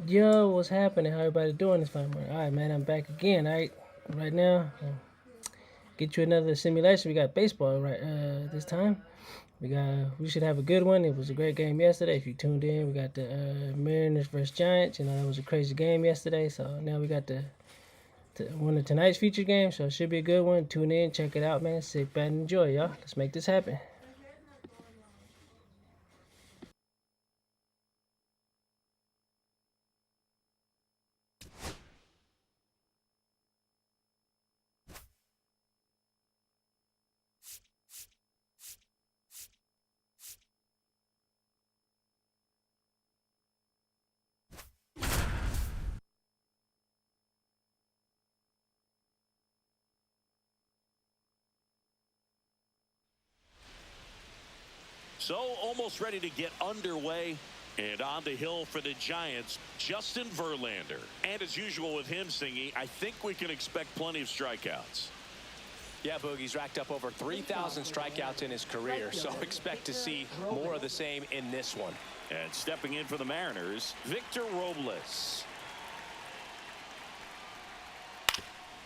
Yo, what's happening? How everybody doing this fine morning? All right, man, I'm back again. All right now, get you another simulation. We got baseball this time. We should have a good one. It was a great game yesterday. If you tuned in, we got the Mariners versus Giants. You know that was a crazy game yesterday. So now we got one of tonight's feature games. So it should be a good one. Tune in, check it out, man. Sit back and enjoy, y'all. Let's make this happen. So almost ready to get underway. And on the hill for the Giants, Justin Verlander. And as usual with him, Singy, I think we can expect plenty of strikeouts. Yeah, Boogie's racked up over 3,000 strikeouts in his career, so expect to see more of the same in this one. And stepping in for the Mariners, Victor Robles.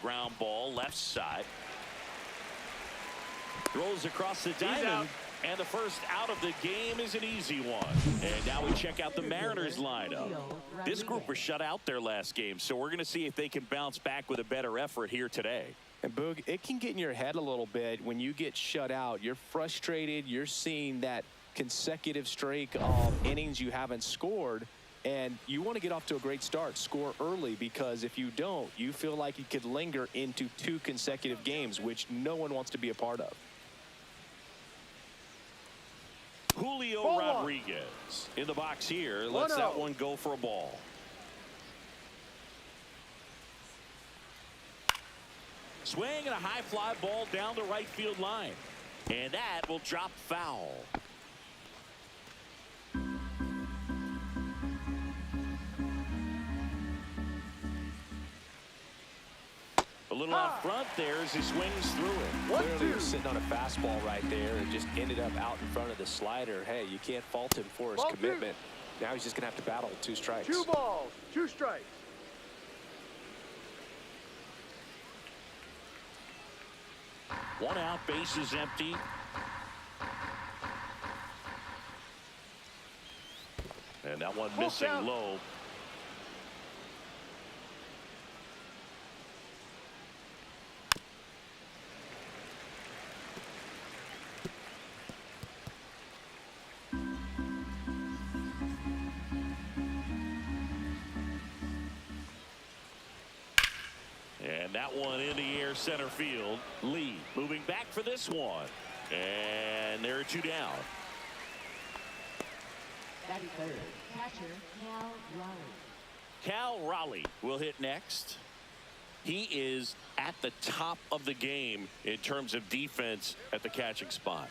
Ground ball, left side. Throws across the diamond. And the first out of the game is an easy one. And now we check out the Mariners lineup. This group was shut out their last game, so we're going to see if they can bounce back with a better effort here today. And Boog, it can get in your head a little bit when you get shut out. You're frustrated. You're seeing that consecutive streak of innings you haven't scored. And you want to get off to a great start, score early, because if you don't, you feel like it could linger into 2 consecutive games, which no one wants to be a part of. Julio Rodriguez in the box here. Lets that one go for a ball. Swing and a high fly ball down the right field line. And that will drop foul. A little out front there as he swings through it. Clearly he was sitting on a fastball right there and just ended up out in front of the slider. Hey, you can't fault him for his commitment. Now he's just going to have to battle 2 strikes. 2 balls, 2 strikes. One out, base is empty. And that one missing low. And that one in the air center field. Lee moving back for this one. And there are 2 down. Batting third, catcher Cal Raleigh. Cal Raleigh will hit next. He is at the top of the game in terms of defense at the catching spot.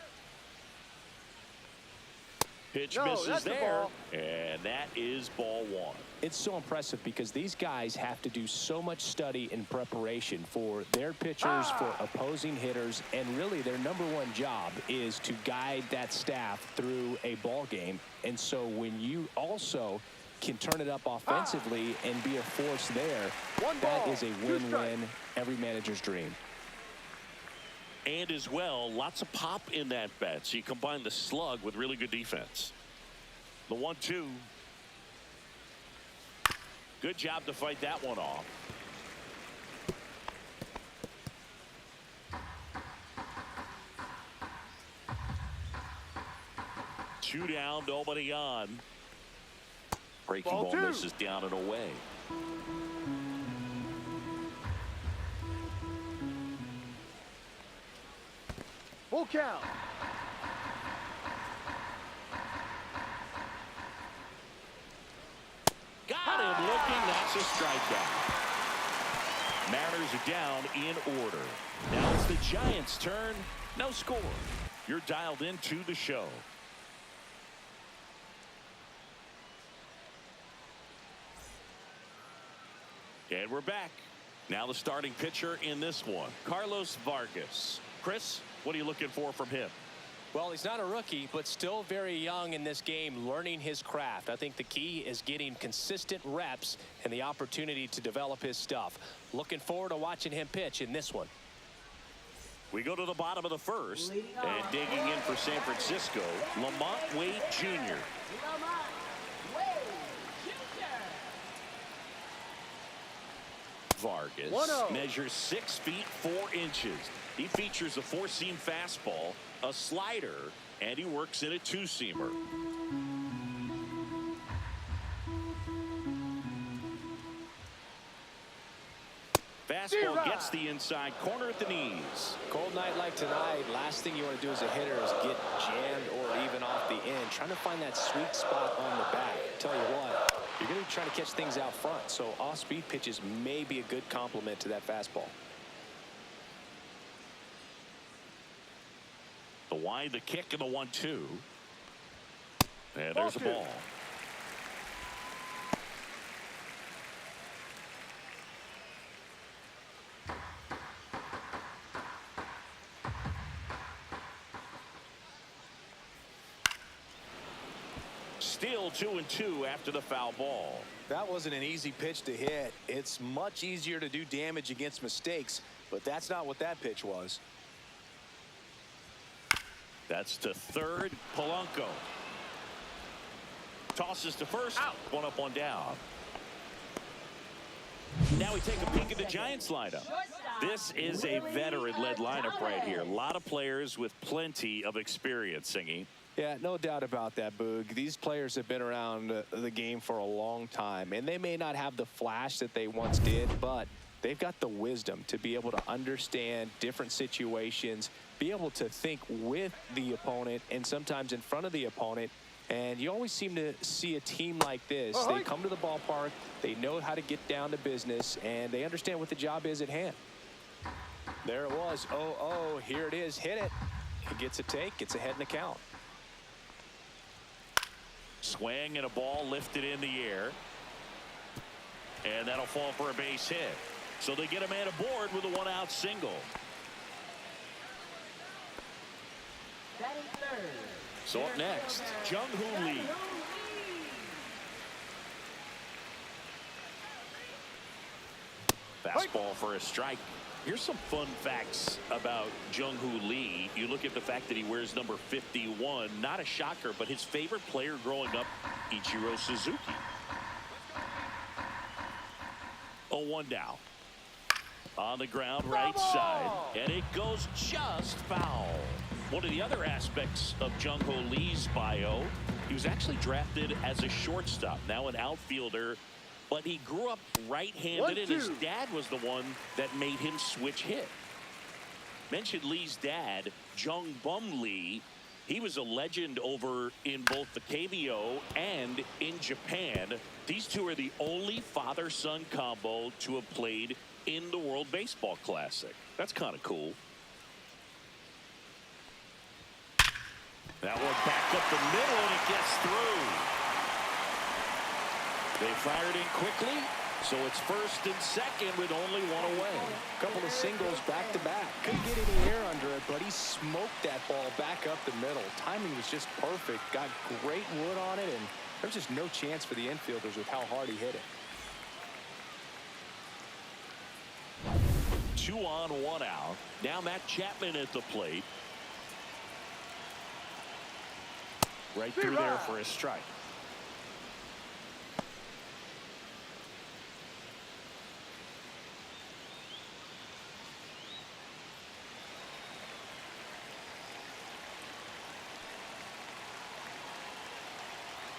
Pitch misses there, and that is ball 1. It's so impressive because these guys have to do so much study and preparation for their pitchers, for opposing hitters, and really their #1 job is to guide that staff through a ball game. And so when you also can turn it up offensively and be a force there, that is a win-win, every manager's dream. And as well, lots of pop in that bat. So you combine the slug with really good defense. The 1-2. Good job to fight that one off. Two down, nobody on. Breaking ball misses down and away. Full count. Got him looking. That's a strikeout. Mariners are down in order. Now it's the Giants' turn. No score. You're dialed into the show. And we're back. Now the starting pitcher in this one, Carlos Vargas. Chris, what are you looking for from him? Well, he's not a rookie, but still very young in this game, learning his craft. I think the key is getting consistent reps and the opportunity to develop his stuff. Looking forward to watching him pitch in this one. We go to the bottom of the first, and digging in for San Francisco, Lamont Wade Jr. Lamont Wade Jr. Vargas 1-0. measures 6 feet 4 inches. He features a 4-seam fastball, a slider, and he works in a 2-seamer. Fastball gets the inside corner at the knees. Cold night like tonight, last thing you want to do as a hitter is get jammed or even off the end. Trying to find that sweet spot on the bat. Tell you what, you're going to be trying to catch things out front, so off-speed pitches may be a good complement to that fastball. The wide, the kick, and the 1-2. And there's a ball. Still 2-2 after the foul ball. That wasn't an easy pitch to hit. It's much easier to do damage against mistakes, but that's not what that pitch was. That's to third. Polanco tosses to first. Out. 1 up, 1 down. Now we take a peek at the Giants lineup. This is a veteran-led lineup right here. A lot of players with plenty of experience, Singy. Yeah, no doubt about that, Boog. These players have been around the game for a long time, and they may not have the flash that they once did, but they've got the wisdom to be able to understand different situations, be able to think with the opponent and sometimes in front of the opponent. And you always seem to see a team like this. They come to the ballpark, they know how to get down to business, and they understand what the job is at hand. There it was. Oh, here it is. Hit it. He gets a take, gets ahead in the count. Swing and a ball lifted in the air. And that'll fall for a base hit. So they get a man aboard with a 1-out single. Batting third. So up next, Jung-Hoo Lee. Fastball for a strike. Here's some fun facts about Jung-Hoo Lee. You look at the fact that he wears number 51. Not a shocker, but his favorite player growing up, Ichiro Suzuki. 0-1 down. On the ground, right side. And it goes just foul. One of the other aspects of Jung-Hoo Lee's bio, he was actually drafted as a shortstop, now an outfielder. But he grew up right-handed, and his dad was the one that made him switch hit. Mentioned Lee's dad, Jung Bum Lee. He was a legend over in both the KBO and in Japan. These two are the only father-son combo to have played in the World Baseball Classic. That's kind of cool. That one back up the middle, and it gets through. They fired in quickly, so it's first and second with only 1 away. A couple of singles back-to-back. Couldn't get any air under it, but he smoked that ball back up the middle. Timing was just perfect. Got great wood on it, and there's just no chance for the infielders with how hard he hit it. 2 on, 1 out. Now Matt Chapman at the plate. Right through there for a strike.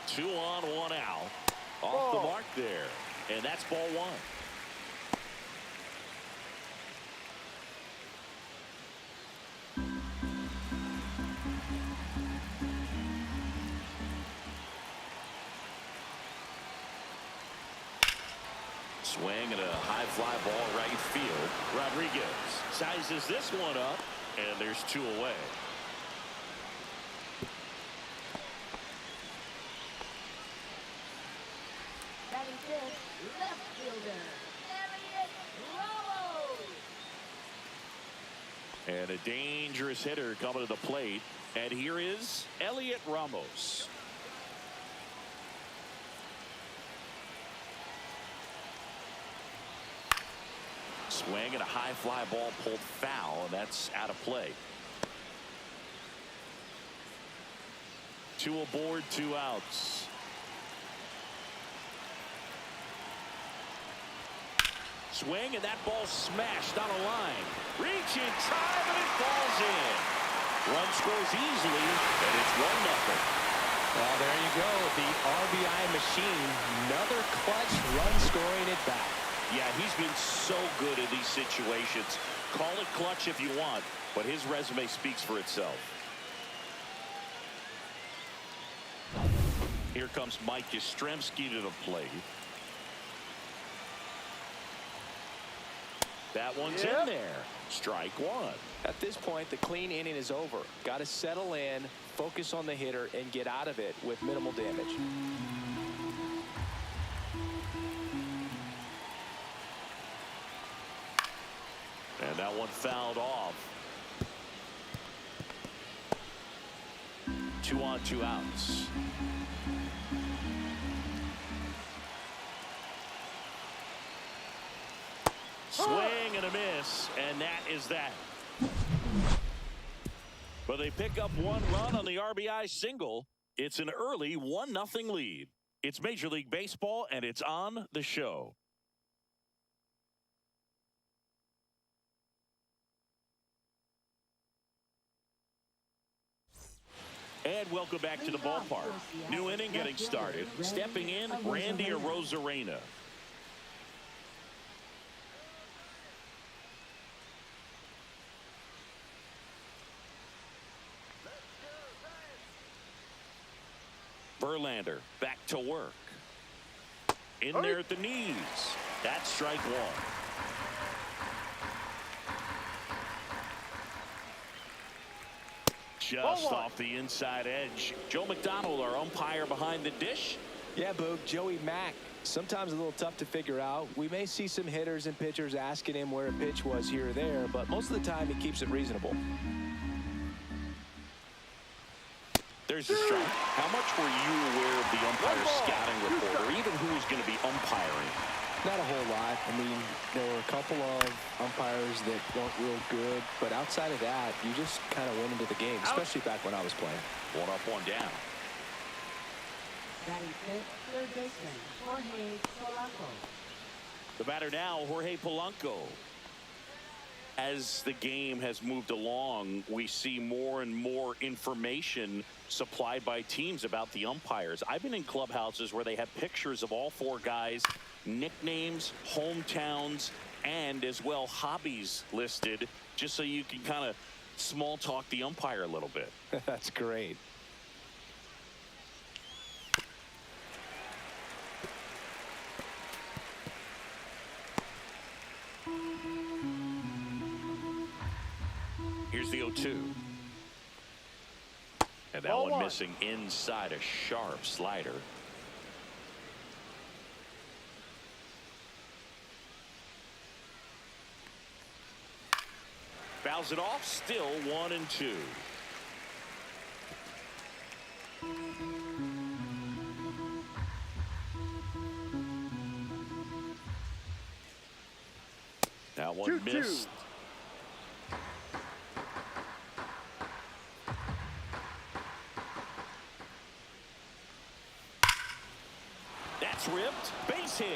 Two on, 1 out. Off the mark there. And that's ball 1. Swing and a high fly ball right field. Rodriguez sizes this one up, and there's 2 away. Batting fifth, left fielder, Elliott Ramos. And a dangerous hitter coming to the plate. And here is Elliot Ramos. Swing and a high fly ball pulled foul, and that's out of play. 2 aboard, 2 outs. Swing, and that ball smashed on a line. Reaching, drive, and it falls in. Run scores easily, and it's 1-0. Well, there you go. The RBI machine. Another clutch run scoring at bat. Yeah, he's been so good in these situations. Call it clutch if you want, but his resume speaks for itself. Here comes Mike Yastrzemski to the plate. That one's in there. Strike 1. At this point, the clean inning is over. Got to settle in, focus on the hitter, and get out of it with minimal damage. And that one fouled off. 2 on, 2 outs. Swing and a miss, and that is that. But they pick up 1 run on the RBI single. It's an early 1-0 lead. It's Major League Baseball, and it's on the show. And welcome back to the ballpark. New inning getting started. Stepping in, Randy Arozarena. Verlander back to work. In there at the knees. That's strike 1. Just off the inside edge. Joe McDonald, our umpire behind the dish. Yeah, Boog, Joey Mack. Sometimes a little tough to figure out. We may see some hitters and pitchers asking him where a pitch was here or there, but most of the time he keeps it reasonable. There's the strike. How much were you aware of the umpire's scouting report, or even who was going to be umpiring? Not a whole lot. I mean, there were a couple of umpires that weren't real good, but outside of that, you just kind of went into the game, especially back when I was playing. 1 up, 1 down. Batting fifth, third baseman, Jorge Polanco. The batter now, Jorge Polanco. As the game has moved along, we see more and more information supplied by teams about the umpires. I've been in clubhouses where they have pictures of all 4 guys, nicknames, hometowns, and as well hobbies listed, just so you can kind of small talk the umpire a little bit. That's great. Here's the 0-2. And that one missing inside a sharp slider. Fouls it off, still 1-2. That one missed. That's ripped. Base hit.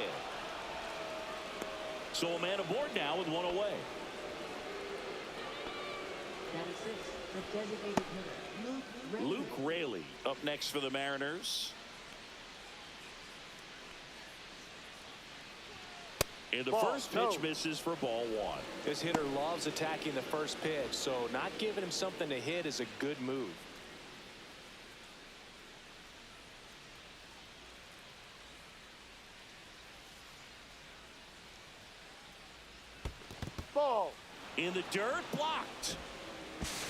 So a man aboard now with 1 away. The designated hitter, Luke Raley up next for the Mariners. And the first pitch misses for ball 1. This hitter loves attacking the first pitch, so not giving him something to hit is a good move. Ball. In the dirt, blocked.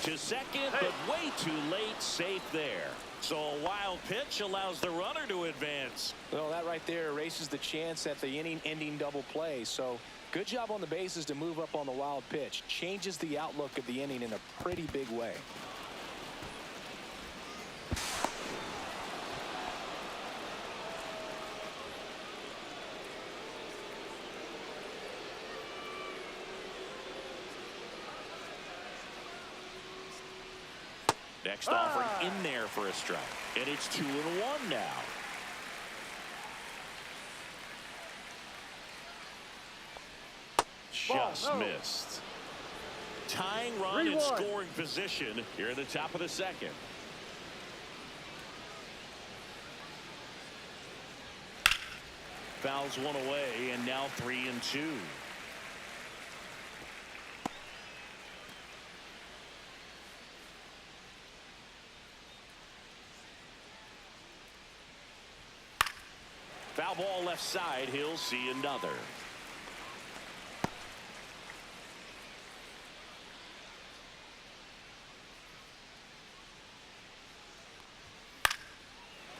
To second, but way too late, safe there. So a wild pitch allows the runner to advance. Well, that right there erases the chance at the inning-ending double play. So Good job on the bases to move up on the wild pitch. Changes the outlook of the inning in a pretty big way. Next offering in there for a strike. And it's 2-1 now. Just missed. Tying run in scoring position here at the top of the second. Fouls one away, and now 3-2. Foul ball left side. He'll see another.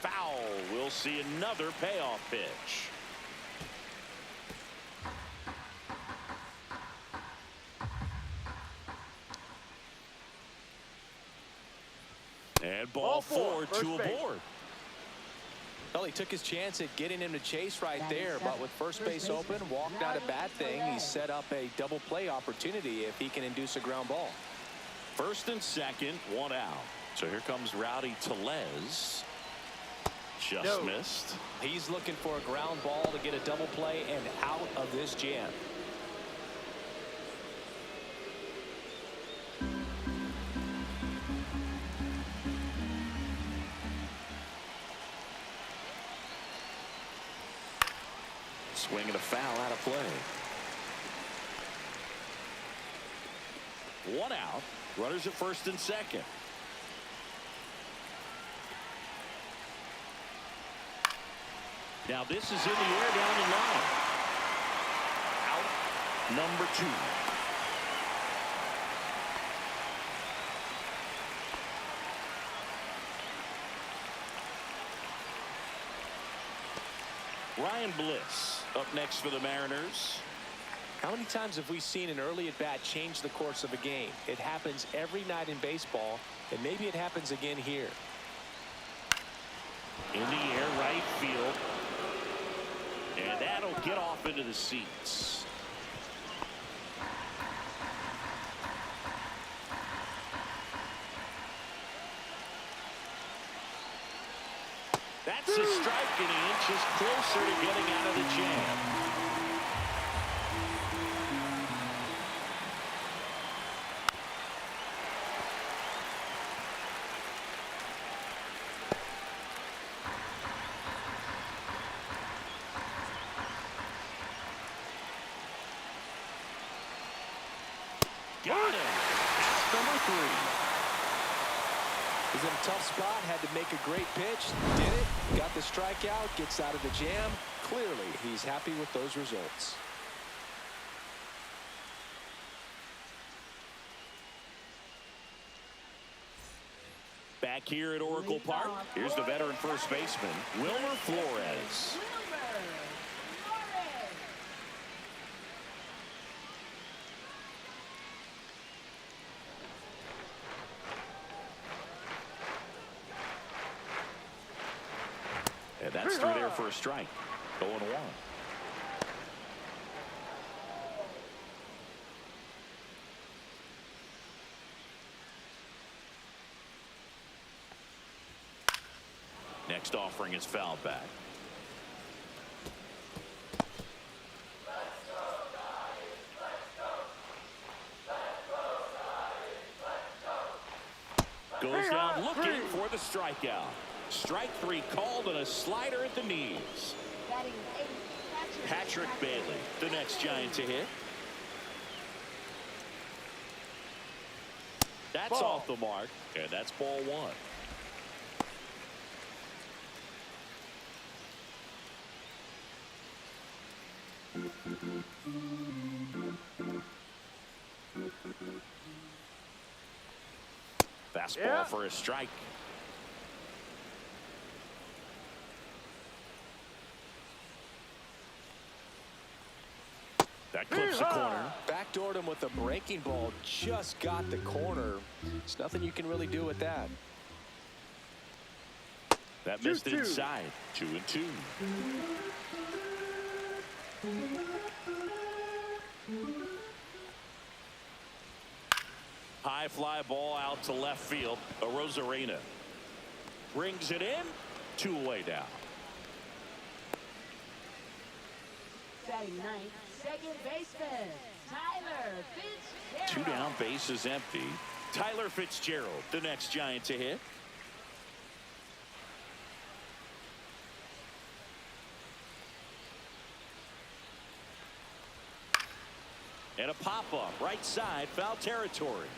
Foul. We'll see another payoff pitch. And ball four to a board. Well, he took his chance at getting him to chase right there, but with first base open, walked not a bad thing. He set up a double play opportunity if he can induce a ground ball. First and second, one out. So here comes Rowdy Tellez. Just missed. He's looking for a ground ball to get a double play and out of this jam. Swing and a foul out of play. One out. Runners at first and second. Now this is in the air down the line. Out number 2. Ryan Bliss up next for the Mariners. How many times have we seen an early at bat change the course of a game? It happens every night in baseball, and maybe it happens again here. In the air, right field. And that'll get off into the seats. That's a strike, and he inches closer to getting out of the jam. Got him. Number 3. He's in a tough spot, had to make a great pitch, did it, got the strikeout, gets out of the jam. Clearly, he's happy with those results. Back here at Oracle Park, here's the veteran first baseman, Wilmer Flores. And that's through there for a strike. 0-1. Next offering is fouled back. Goes down looking for the strikeout. Strike 3 called and a slider at the knees. Patrick Bailey, the next Giant to hit. That's off the mark, and that's ball 1. Fastball for a strike. That clips the corner. Backdoored him with a breaking ball. Just got the corner. There's nothing you can really do with that. That missed inside. 2-2. High fly ball out to left field. Arozarena brings it in. 2 away now. Batting ninth, second baseman, Tyler Fitzgerald. 2 down, base is empty. Tyler Fitzgerald, the next Giant to hit. And a pop-up, right side, foul territory.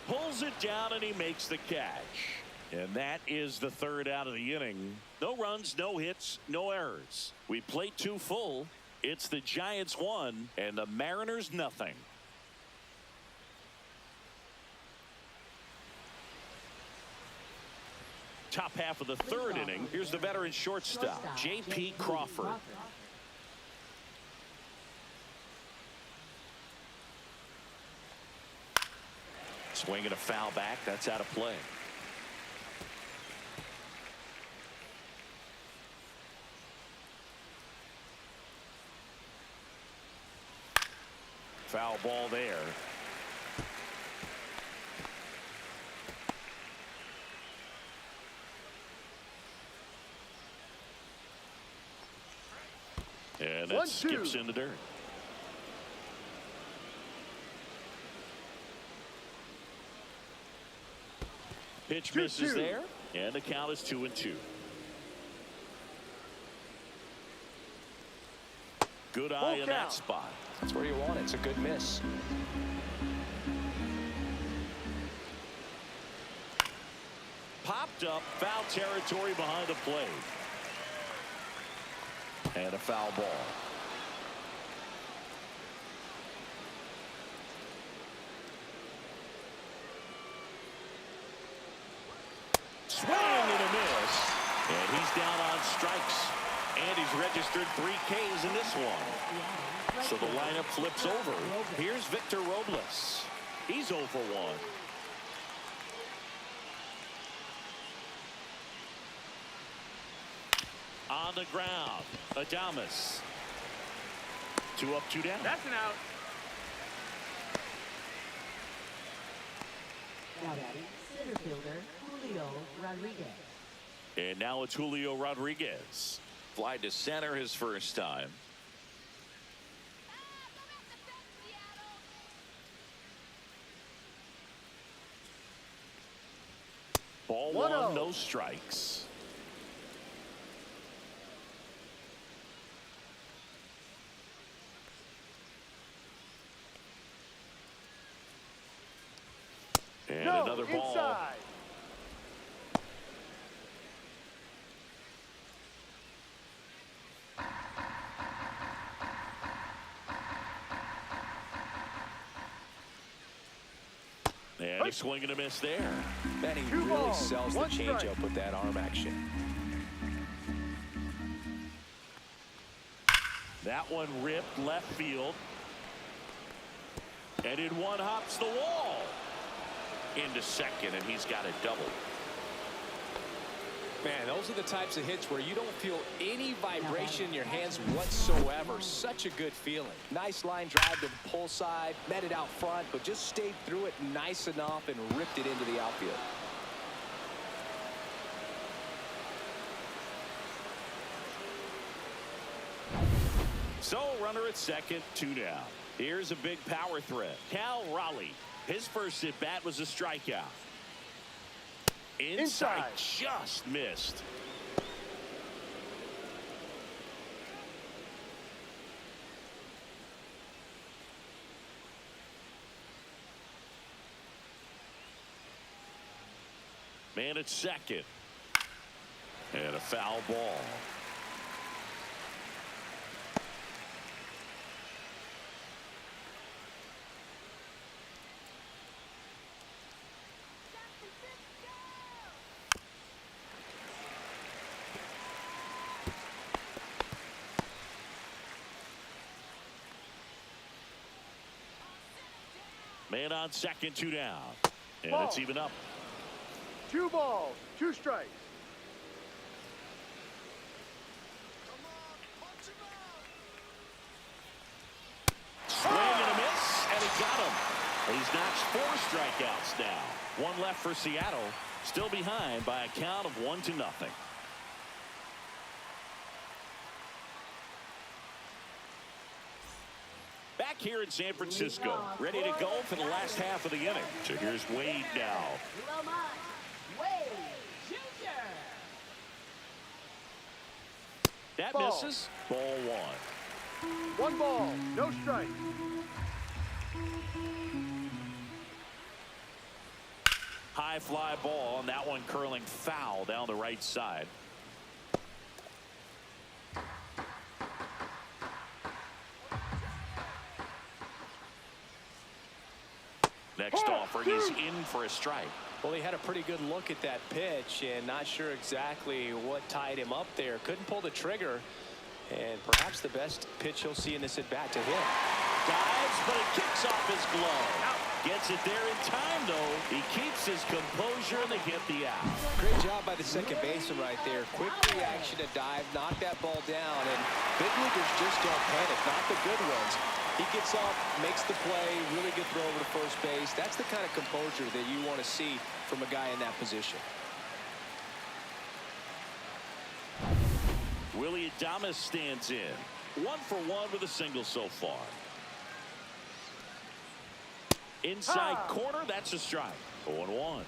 Pulls it down and he makes the catch. And that is the 3rd out of the inning. No runs, no hits, no errors. We played 2 full. It's the Giants 1 and the Mariners nothing. Top half of the 3rd inning. Here's the veteran shortstop, J.P. Crawford. Swinging a foul back. That's out of play. Foul ball there. And that skips in the dirt. Pitch misses there, and the count is 2-2. Good eye in that spot. That's where you want it. It's a good miss. Popped up, foul territory behind the plate. And a foul ball. Swing and a miss. And he's down on strikes. And he's registered 3 Ks in this one. So the lineup flips over. Here's Victor Robles. He's 0 for 1. On the ground, Adames. 2 up, 2 down. That's an out. Now batting, center fielder Julio Rodriguez. And now it's Julio Rodriguez. Fly to center his first time. Ball 1, no strikes. And another ball. Inside. And a swing and a miss there. And he 2 really balls, sells the 1 strike. changeup with that arm action. That one ripped left field. And in one hops the wall. Into second, and he's got a double. Man, those are the types of hits where you don't feel any vibration in your hands whatsoever. Such a good feeling. Nice line drive to the pull side, met it out front, but just stayed through it nice enough and ripped it into the outfield. So runner at second, 2 down. Here's a big power threat. Cal Raleigh. His first at bat was a strikeout. Inside. Just missed. Man at second. And a foul ball. And on second, 2 down. And Ball. it's even up. 2 balls, 2 strikes. Swing and a miss, and he got him. He's notched 4 strikeouts now. 1 left for Seattle. Still behind by a count of 1-0. Back here in San Francisco, ready to go for the last half of the inning. So here's Wade now. Wade Jr. That Ball. misses. Ball 1. 1 ball, no strike. High fly ball, and that one curling foul down the right side. Next offering is in for a strike. Well, he had a pretty good look at that pitch and not sure exactly what tied him up there. Couldn't pull the trigger, and perhaps the best pitch he'll see in this at bat to him. Dives, but it kicks off his glove. Gets it there in time, though. He keeps his composure, and they get the out. Great job by the second baseman right there. Quick reaction to dive, knock that ball down, and big leaguers just don't panic, not the good ones. He gets up, makes the play, really good throw over to first base. That's the kind of composure that you want to see from a guy in that position. Willie Adames stands in. 1 for 1 with a single so far. Inside corner, that's a strike. 0-1.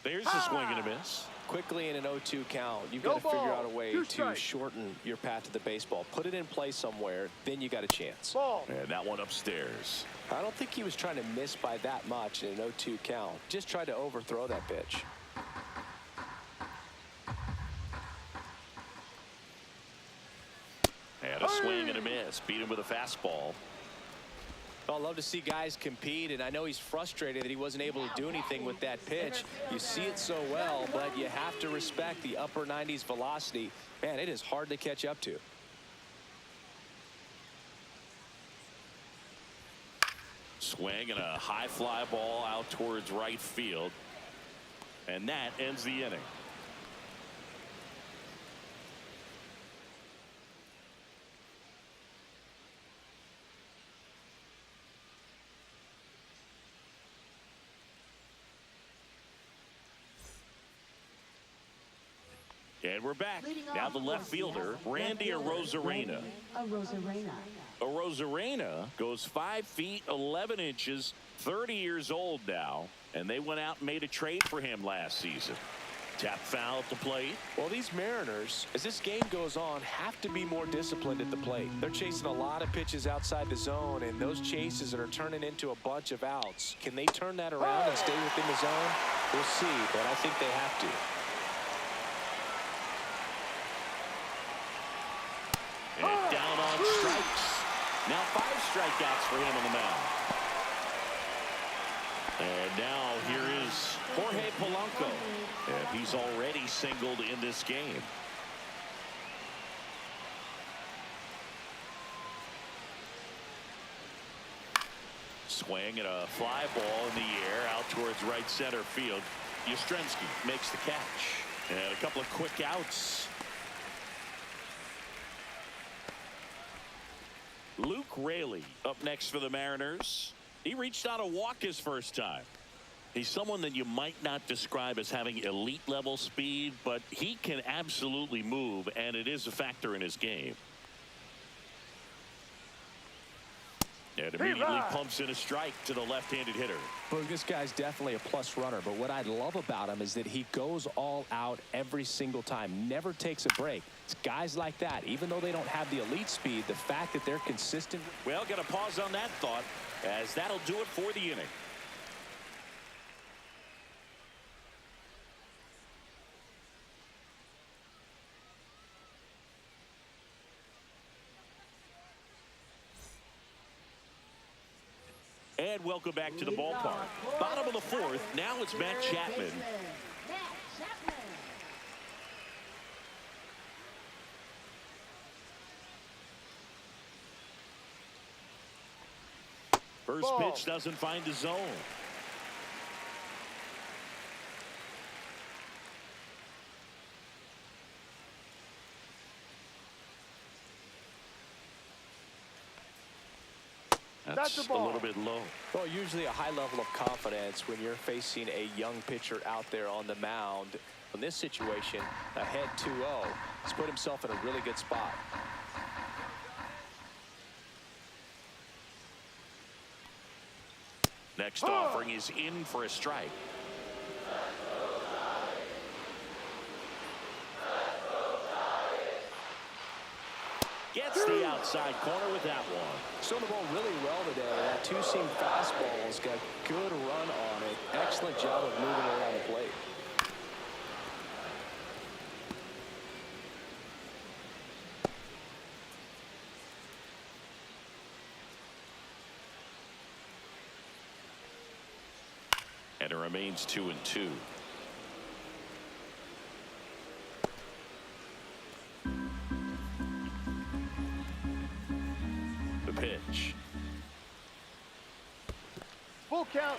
There's a swing and a miss. Quickly in an 0-2 count, you've No got to figure ball. out a way 2 to strikes. shorten your path to the baseball. Put it in play somewhere, then you got a chance. Ball. And that one upstairs. I don't think he was trying to miss by that much in an 0-2 count. Just tried to overthrow that pitch. And a swing and a miss. Beat him with a fastball. Well, I love to see guys compete, and I know he's frustrated that he wasn't able to do anything with that pitch. You see it so well, but you have to respect the upper 90s velocity. Man, it is hard to catch up to. Swing and a high fly ball out towards right field. And that ends the inning. And we're back. Now the left fielder, Randy Arozarena. Arozarena goes 5 feet 11 inches, 30 years old now, and they went out and made a trade for him last season. Tap foul at the plate. Well, these Mariners, as this game goes on, have to be more disciplined at the plate. They're chasing a lot of pitches outside the zone, and those chases that are turning into a bunch of outs. Can they turn that around and stay within the zone? We'll see, but I think they have to. And down on strikes. Now 5 strikeouts for him on the mound. And now here is Jorge Polanco. And he's already singled in this game. Swing and a fly ball in the air out towards right center field. Yastrzemski makes the catch. And a couple of quick outs. Luke Raley up next for the Mariners. He reached out a walk his first time. He's someone that you might not describe as having elite level speed, but he can absolutely move, and it is a factor in his game. And immediately pumps in a strike to the left-handed hitter. Boog, this guy's definitely a plus runner, but what I love about him is that he goes all out every single time, never takes a break. It's guys like that, even though they don't have the elite speed, the fact that they're consistent. Well, got to pause on that thought, as that'll do it for the inning. And welcome back to the ballpark. Bottom of the fourth. Now it's Matt Chapman. First pitch doesn't find the zone. That's a little bit low. Well, usually a high level of confidence when you're facing a young pitcher out there on the mound. In this situation, ahead 2-0, he's put himself in a really good spot. Next offering is in for a strike. Gets the outside corner with that one. Throwing the ball really well today. That two-seam fastball's got good run on it. Excellent job of moving it around the plate. And it remains 2-2. The pitch. Full count.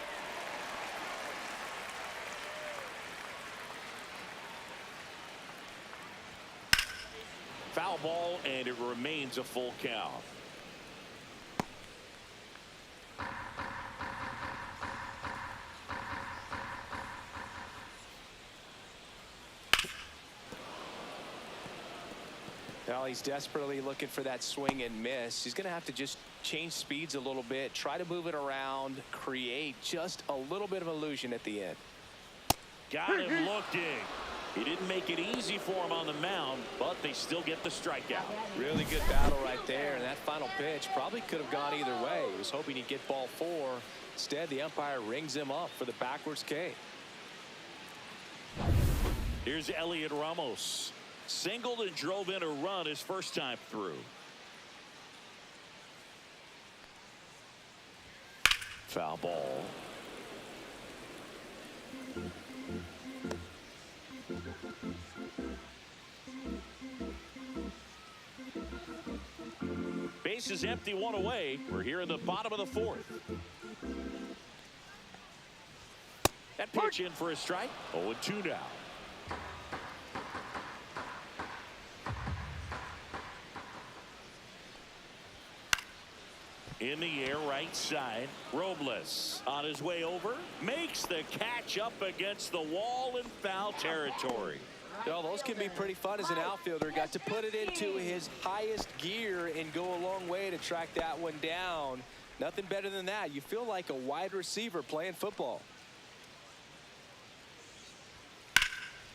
Foul ball, and it remains a full count. Now he's desperately looking for that swing and miss. He's going to have to just change speeds a little bit, try to move it around, create just a little bit of illusion at the end. Got him looking. He didn't make it easy for him on the mound, but they still get the strikeout. Really good battle right there, and that final pitch probably could have gone either way. He was hoping he'd get ball 4. Instead, the umpire rings him up for the backwards K. Here's Elliot Ramos. Singled and drove in a run his first time through. Foul ball. Base is empty, one away. We're here in the bottom of the fourth. That pitch in for a strike. 0-2 now. In the air, right side. Robles on his way over. Makes the catch up against the wall in foul territory. You know, those can be pretty fun as an outfielder. Got to put it into his highest gear and go a long way to track that one down. Nothing better than that. You feel like a wide receiver playing football.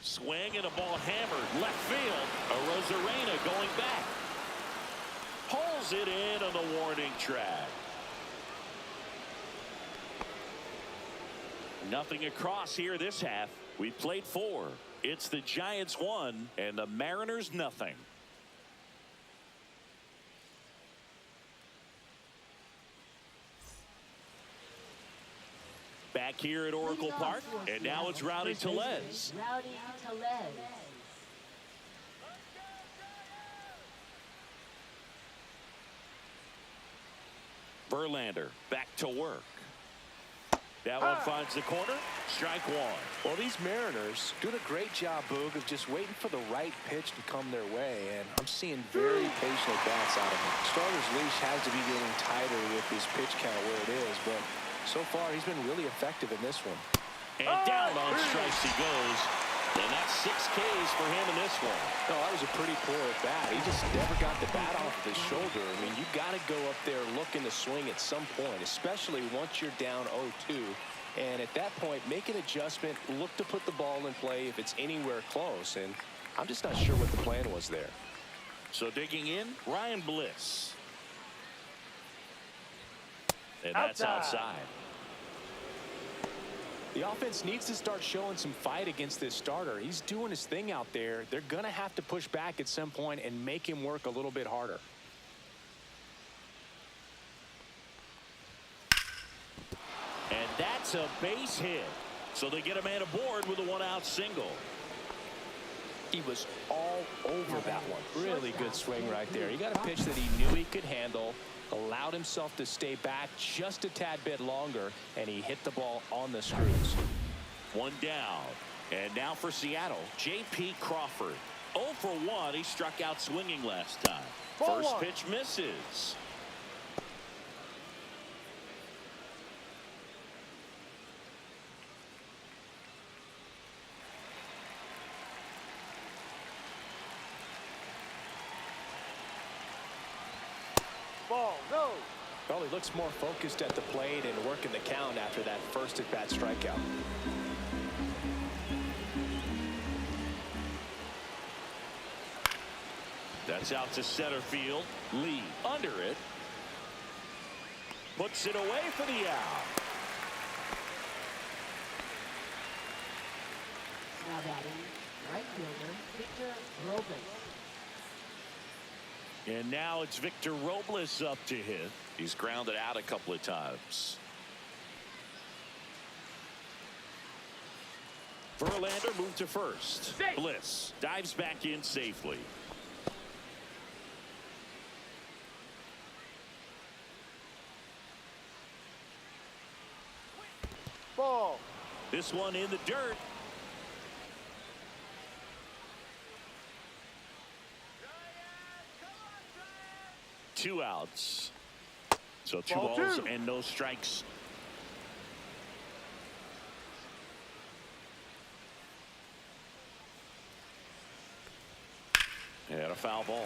Swing and a ball hammered left field. Arozarena going back. Pulls it in on the warning track. Nothing across here this half. We played 4. It's the Giants 1 and the Mariners nothing. Back here at Oracle Park, and now it's Rowdy Tellez. Rowdy Tellez. Verlander back to work. That one finds the corner. Strike 1. Well, these Mariners doing a great job, Boog, of just waiting for the right pitch to come their way, and I'm seeing very patient bats out of them. Starter's leash has to be getting tighter with his pitch count where it is, but so far he's been really effective in this one. And down on strikes he goes. And that's 6 Ks for him in this one. No, that was a pretty poor at bat. He just never got the bat off of his shoulder. I mean, you got to go up there looking to swing at some point, especially once you're down 0-2. And at that point, make an adjustment, look to put the ball in play if it's anywhere close. And I'm just not sure what the plan was there. So digging in, Ryan Bliss. And that's outside. The offense needs to start showing some fight against this starter. He's doing his thing out there. They're going to have to push back at some point and make him work a little bit harder. That's a base hit. So they get a man aboard with a one-out single. He was all over that one. Really good swing right there. He got a pitch that he knew he could handle, allowed himself to stay back just a tad bit longer, and he hit the ball on the screws. One down. And now for Seattle, J.P. Crawford. 0 for 1. He struck out swinging last time. Ball First one. pitch misses. Ball, no. Well, he looks more focused at the plate and working the count after that first at-bat strikeout. That's out to center field. Lee under it. Puts it away for the out. Now batting, right fielder, Victor Robles. And now it's Victor Robles up to hit. He's grounded out a couple of times. Verlander moved to first. Safe. Bliss dives back in safely. Ball. This one in the dirt. Two outs. So two Ball balls two. and no strikes. And a foul ball.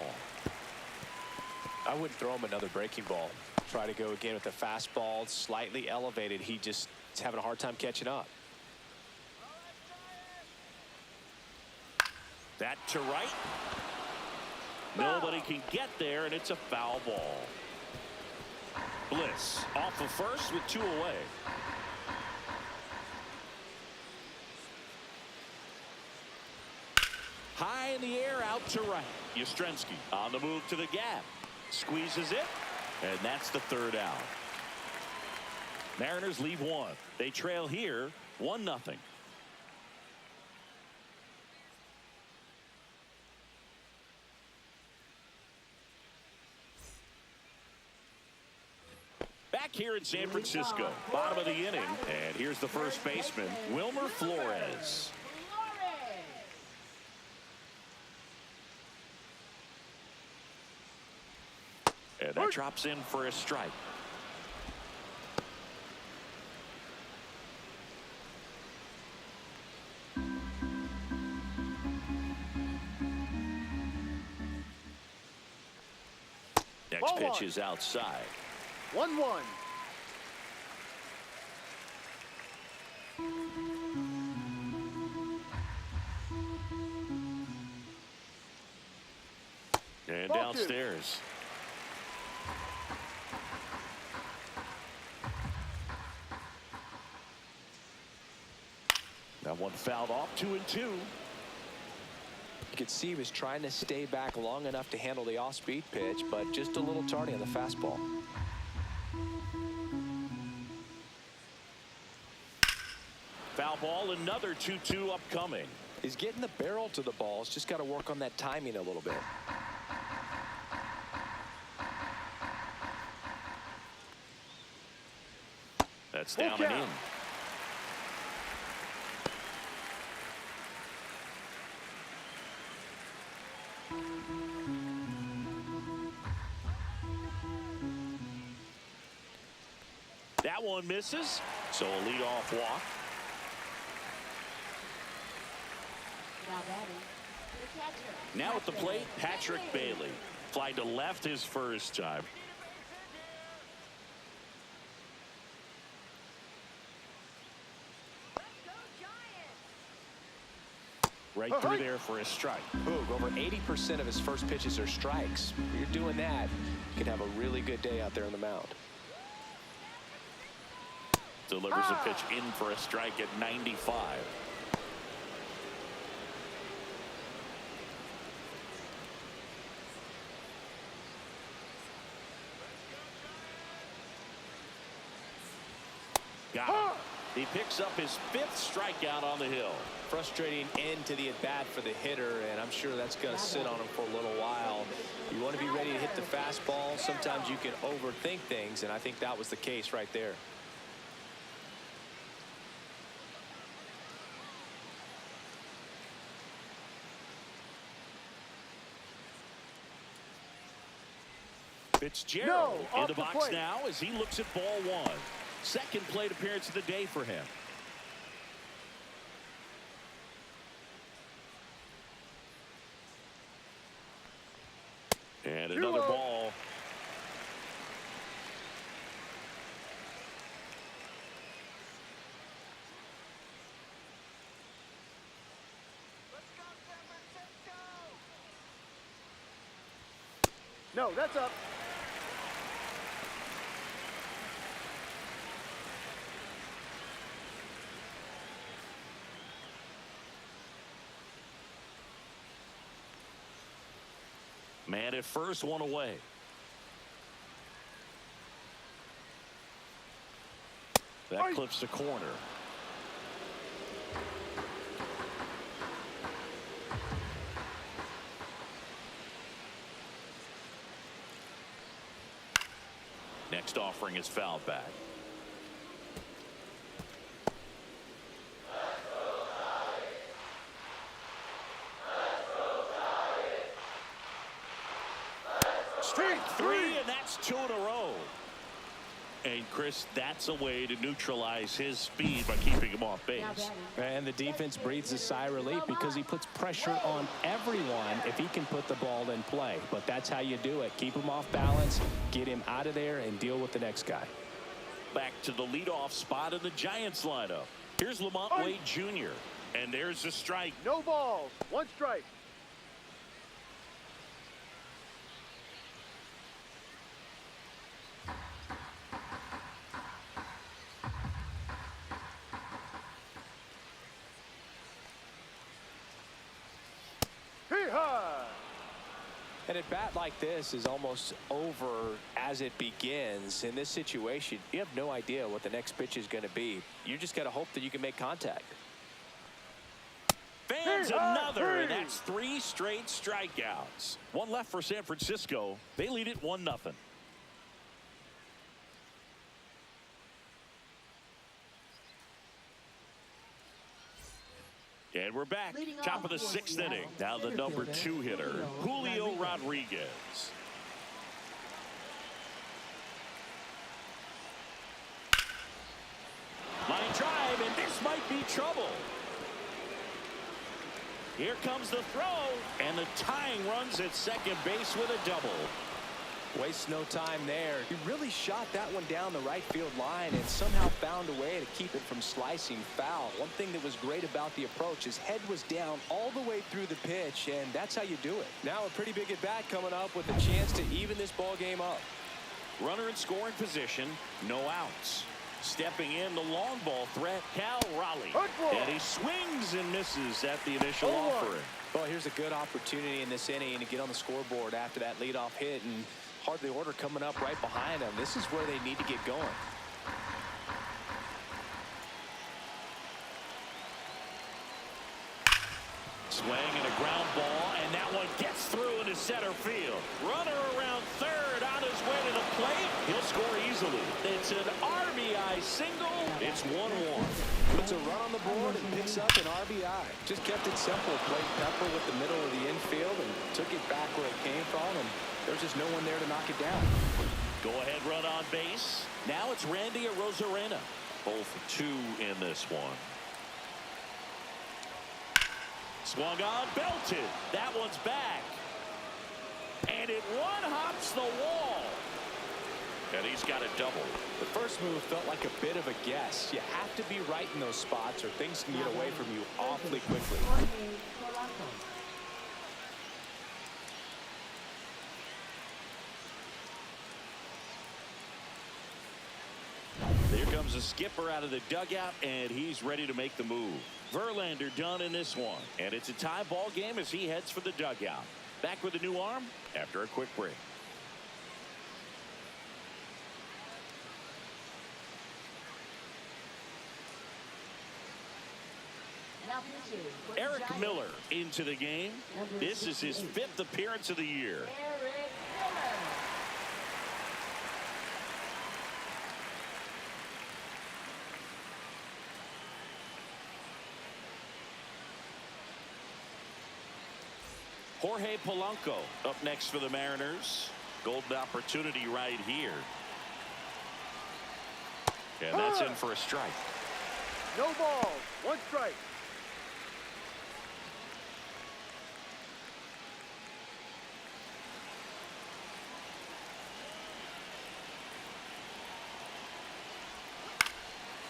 I wouldn't throw him another breaking ball. Try to go again with the fastball, slightly elevated. He just is having a hard time catching up. That to right. Nobody can get there, and it's a foul ball. Bliss off of first with two away. High in the air, out to right. Yastrzemski on the move to the gap. Squeezes it, and that's the third out. Mariners leave one. They trail here 1-0. Back here in San Francisco, bottom of the inning, and here's the first baseman, Wilmer Flores. And that drops in for a strike. Next Ball pitch one. is outside. 1-1. And Ball two. downstairs. That one fouled off, 2-2. You could see he was trying to stay back long enough to handle the off-speed pitch, but just a little tardy on the fastball. Foul ball, another 2-2 upcoming. He's getting the barrel to the ball. He's just got to work on that timing a little bit. That's down Full and count. in. That one misses, so a leadoff walk. Now batting, the catcher. Now at the plate, Patrick Bailey. Fly to left his first time. Right through there for a strike. Boog, over 80% of his first pitches are strikes. If you're doing that, you can have a really good day out there on the mound. Delivers a pitch in for a strike at 95. Got him. He picks up his 5th strikeout on the hill. Frustrating end to the at-bat for the hitter, and I'm sure that's going to sit on him for a little while. You want to be ready to hit the fastball. Sometimes you can overthink things, and I think that was the case right there. Fitzgerald No, in the off the box plate. now as he looks at ball 1. Second plate appearance of the day for him. And another ball. No, that's up. Man at first, 1 away. That clips the corner. Next offering is fouled back. Strike 3, and that's 2 in a row. And Chris, that's a way to neutralize his speed by keeping him off base. And the defense breathes a sigh of relief because he puts pressure on everyone if he can put the ball in play. But that's how you do it. Keep him off balance, get him out of there, and deal with the next guy. Back to the leadoff spot in the Giants lineup. Here's Lamont Wade Jr. And there's a strike. No balls. 1 strike. And a bat like this is almost over as it begins. In this situation, you have no idea what the next pitch is going to be. You just got to hope that you can make contact. Fans another, and that's 3 straight strikeouts. 1 left for San Francisco. They lead it 1-0. And we're back. Top of the 6th inning. Now the number 2 hitter, Julio Rodriguez. Line drive, and this might be trouble. Here comes the throw, and the tying runs at second base with a double. Waste no time there. He really shot that one down the right field line and somehow found a way to keep it from slicing foul. One thing that was great about the approach, his head was down all the way through the pitch, and that's how you do it. Now a pretty big at bat coming up with a chance to even this ball game up. Runner in scoring position, no outs. Stepping in, the long ball threat, Cal Raleigh. And he swings and misses at the initial offering. Well, here's a good opportunity in this inning to get on the scoreboard after that leadoff hit, and hardly order coming up right behind them. This is where they need to get going. Swing and a ground ball, and that one gets through into center field. Runner around third, on his way to the plate. He'll score easily. It's an RBI single. It's 1-1. Puts a run on the board and picks up an RBI. Just kept it simple. Played Pepper with the middle of the infield and took it back where it came from, and there's just no one there to knock it down. Go ahead run on base. Now it's Randy Arozarena. Both 2 in this one. Swung on, belted. That one's back. And it one-hops the wall. And he's got a double. The first move felt like a bit of a guess. You have to be right in those spots or things can get away from you awfully quickly. Here comes the skipper out of the dugout, and he's ready to make the move. Verlander done in this one, and it's a tie ball game as he heads for the dugout. Back with a new arm after a quick break. Now pitching for the Eric Giants, Miller into the game. This is his 5th appearance of the year. Eric Miller. Jorge Polanco up next for the Mariners. Golden opportunity right here. And that's in for a strike. No balls. 1 strike.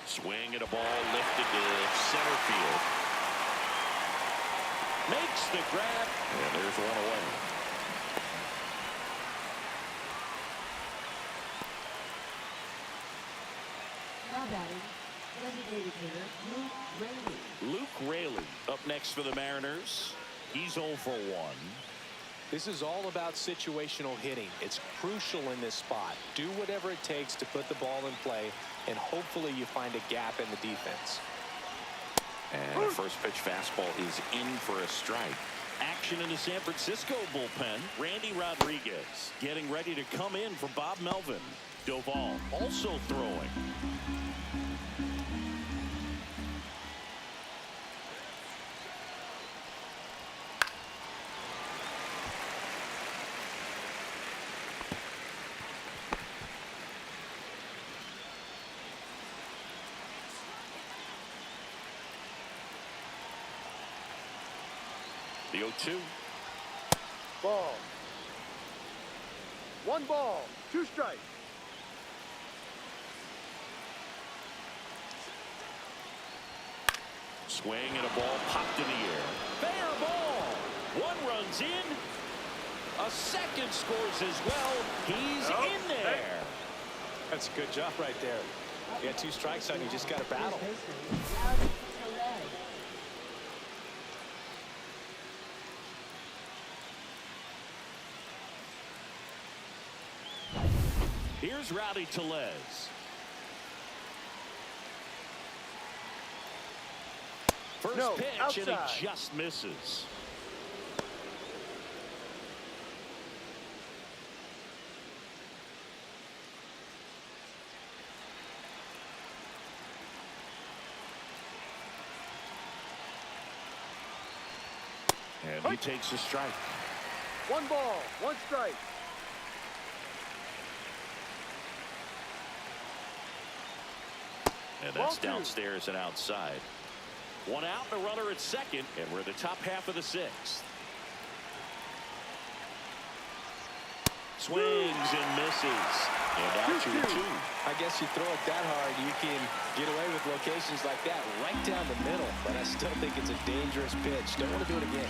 Swing and a ball lifted to center field. Makes the grab. And there's one away. Now batting, designated hitter Luke Raley. Luke Raley up next for the Mariners. He's 0 for 1. This is all about situational hitting. It's crucial in this spot. Do whatever it takes to put the ball in play, and hopefully you find a gap in the defense. And the first pitch fastball is in for a strike. Action in the San Francisco bullpen. Randy Rodriguez getting ready to come in for Bob Melvin. Doval also throwing. The 0-2. Ball. 1 ball. 2 strikes. Swing and a ball popped in the air. Fair ball. 1 runs in. A second scores as well. He's in there. That's a good job right there. You got 2 strikes on you, just got to battle. Here's Rowdy Tellez. First pitch, outside. and he just misses. And he takes a strike. 1 ball. 1 strike. And that's downstairs and outside. 1 out and a runner at second, and we're in the top half of the 6th. Swings and misses. And now 2-2. I guess you throw it that hard, you can get away with locations like that right down the middle. But I still think it's a dangerous pitch. Don't want to do it again.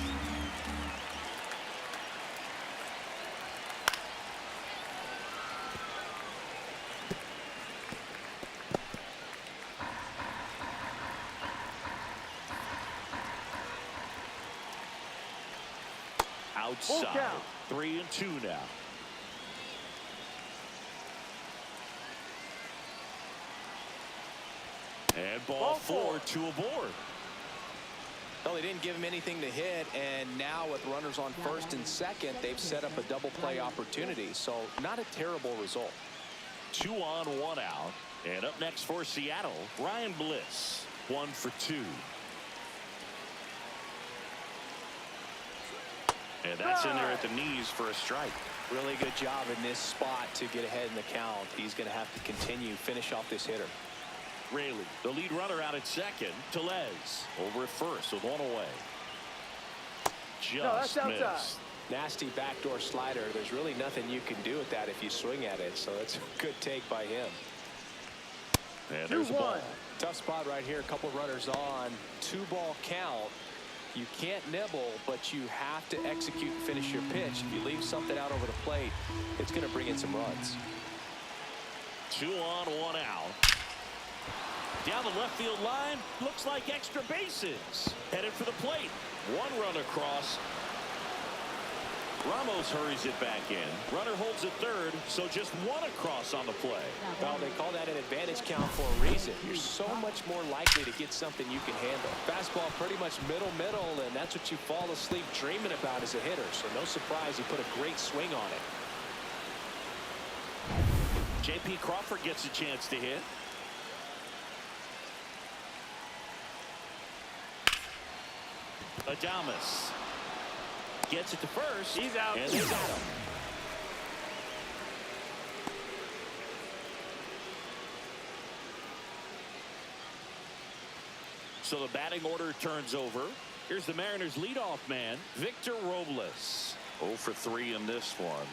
Outside. 3-2 now. And ball 4, 2 aboard. Well, they didn't give him anything to hit, and now with runners on first and second, they've set up a double play opportunity. So not a terrible result. 2 on, 1 out. And up next for Seattle, Ryan Bliss. 1 for 2. And that's in there at the knees for a strike. Really good job in this spot to get ahead in the count. He's going to have to finish off this hitter. Raley, the lead runner, out at second. Tellez over at first with 1 away. Just missed. Nasty backdoor slider. There's really nothing you can do with that if you swing at it. So that's a good take by him. And there's a ball. Tough spot right here. A couple runners on. 2-ball count. You can't nibble, but you have to execute and finish your pitch. If you leave something out over the plate, it's going to bring in some runs. 2 on, 1 out. Down the left field line, looks like extra bases. Headed for the plate. 1 run across. Ramos hurries it back in. Runner holds it third, so just one across on the play. Well, they call that an advantage count for a reason. You're so much more likely to get something you can handle. Fastball pretty much middle, and that's what you fall asleep dreaming about as a hitter. So no surprise he put a great swing on it. J.P. Crawford gets a chance to hit. Adames gets it to first. He's out. And they got him. So the batting order turns over. Here's the Mariners leadoff man, Victor Robles. 0 for 3 in this one.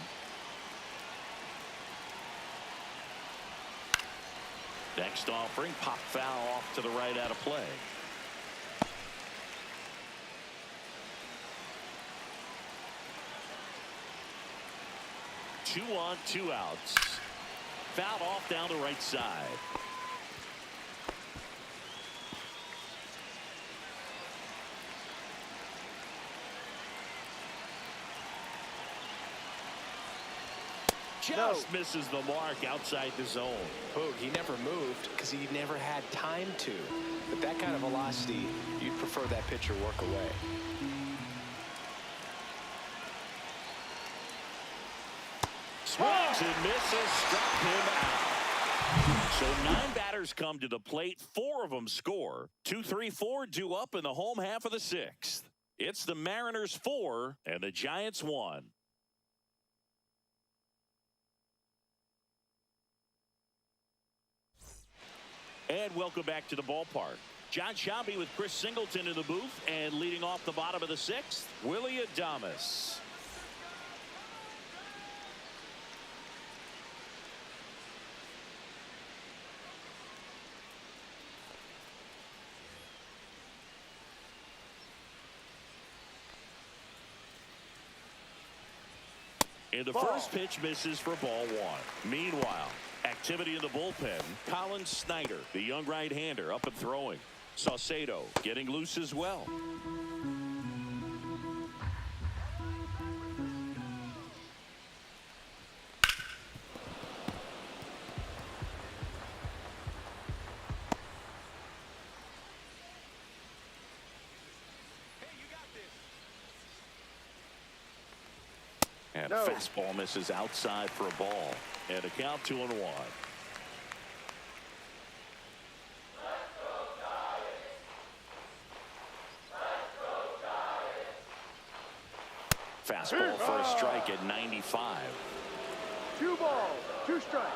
Next offering, pop foul off to the right out of play. Two on, 2 outs. Fouled off down the right side. Just misses the mark outside the zone. Boog, he never moved because he never had time to. But that kind of velocity, you'd prefer that pitcher work away. Swings and misses, struck him out. So 9 batters come to the plate, 4 of them score. 2, 3, 4 due up in the home half of the 6th. It's the Mariners 4 and the Giants 1. And welcome back to the ballpark. John Sciambi with Chris Singleton in the booth, and leading off the bottom of the 6th, Willy Adames. And the first pitch misses for ball 1. Meanwhile, activity in the bullpen. Colin Snyder, the young right-hander, up and throwing. Saucedo getting loose as well. And a fastball misses outside for a ball. And a count 2-1. Fastball for a strike at 95. 2 balls, 2 strikes.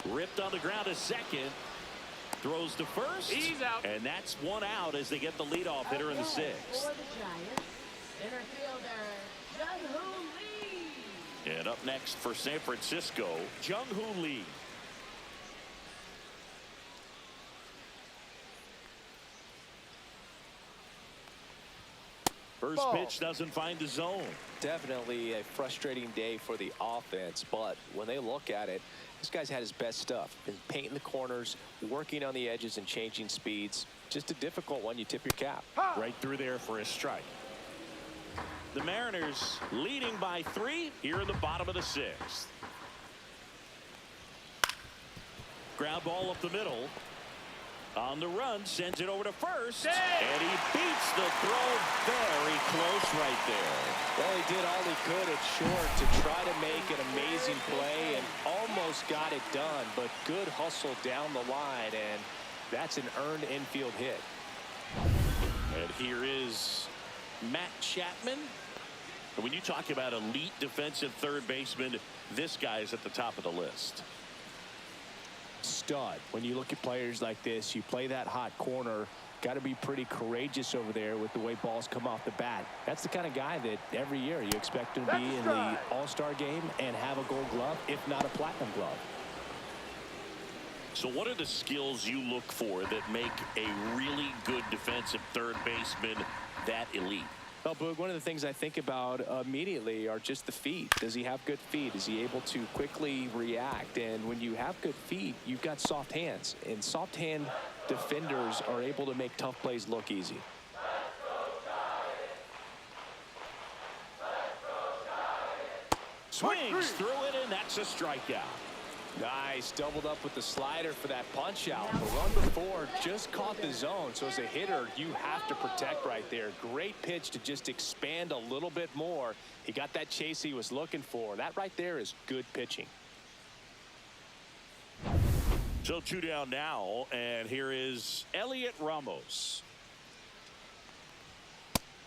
Ripped on the ground to second. Throws to first. He's out. And that's 1 out as they get the leadoff hitter in the 6th. For the Giants, center fielder, Jung-Hoo Lee. And up next for San Francisco, Jung-Hoo Lee. First pitch doesn't find the zone. Definitely a frustrating day for the offense, but when they look at it, this guy's had his best stuff. Been painting the corners, working on the edges and changing speeds. Just a difficult one. You tip your cap. Right through there for a strike. The Mariners leading by 3 here in the bottom of the 6th. Ground ball up the middle. On the run, sends it over to first. And he beats the throw very close right there. Well, he did all he could at short to try to make an amazing play and almost got it done, but good hustle down the line, and that's an earned infield hit. And here is Matt Chapman. And when you talk about elite defensive third baseman, this guy is at the top of the list. Stud. When you look at players like this, you play that hot corner, got to be pretty courageous over there with the way balls come off the bat. That's the kind of guy that every year you expect him to be in the All-Star game and have a Gold Glove, if not a Platinum Glove. So what are the skills you look for that make a really good defensive third baseman that elite? Well, Boog, one of the things I think about immediately are just the feet. Does he have good feet? Is he able to quickly react? And when you have good feet, you've got soft hands. And soft hand defenders are able to make tough plays look easy. Swings through it, and that's a strikeout. Nice, doubled up with the slider for that punch out. The one before just caught the zone, so as a hitter, you have to protect right there. Great pitch to just expand a little bit more. He got that chase he was looking for. That right there is good pitching. So 2 down now, and here is Elliot Ramos.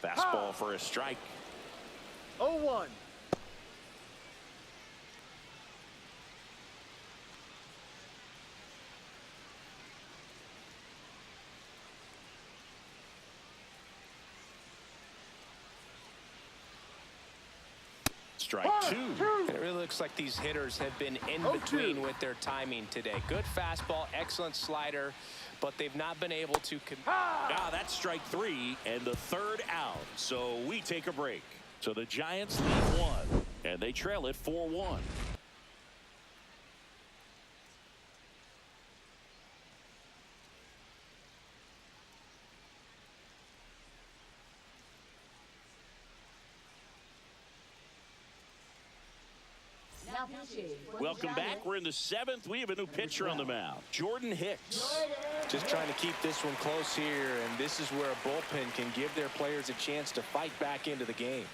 Fastball for a strike. 0-1. Strike 2. And it really looks like these hitters have been in between with their timing today. Good fastball, excellent slider, but they've not been able to. That's strike 3 and the 3rd out. So we take a break. So the Giants lead 1, and they trail it 4-1. Welcome back. We're in the 7th. We have a new pitcher on the mound, Jordan Hicks. Just trying to keep this one close here, and this is where a bullpen can give their players a chance to fight back into the game.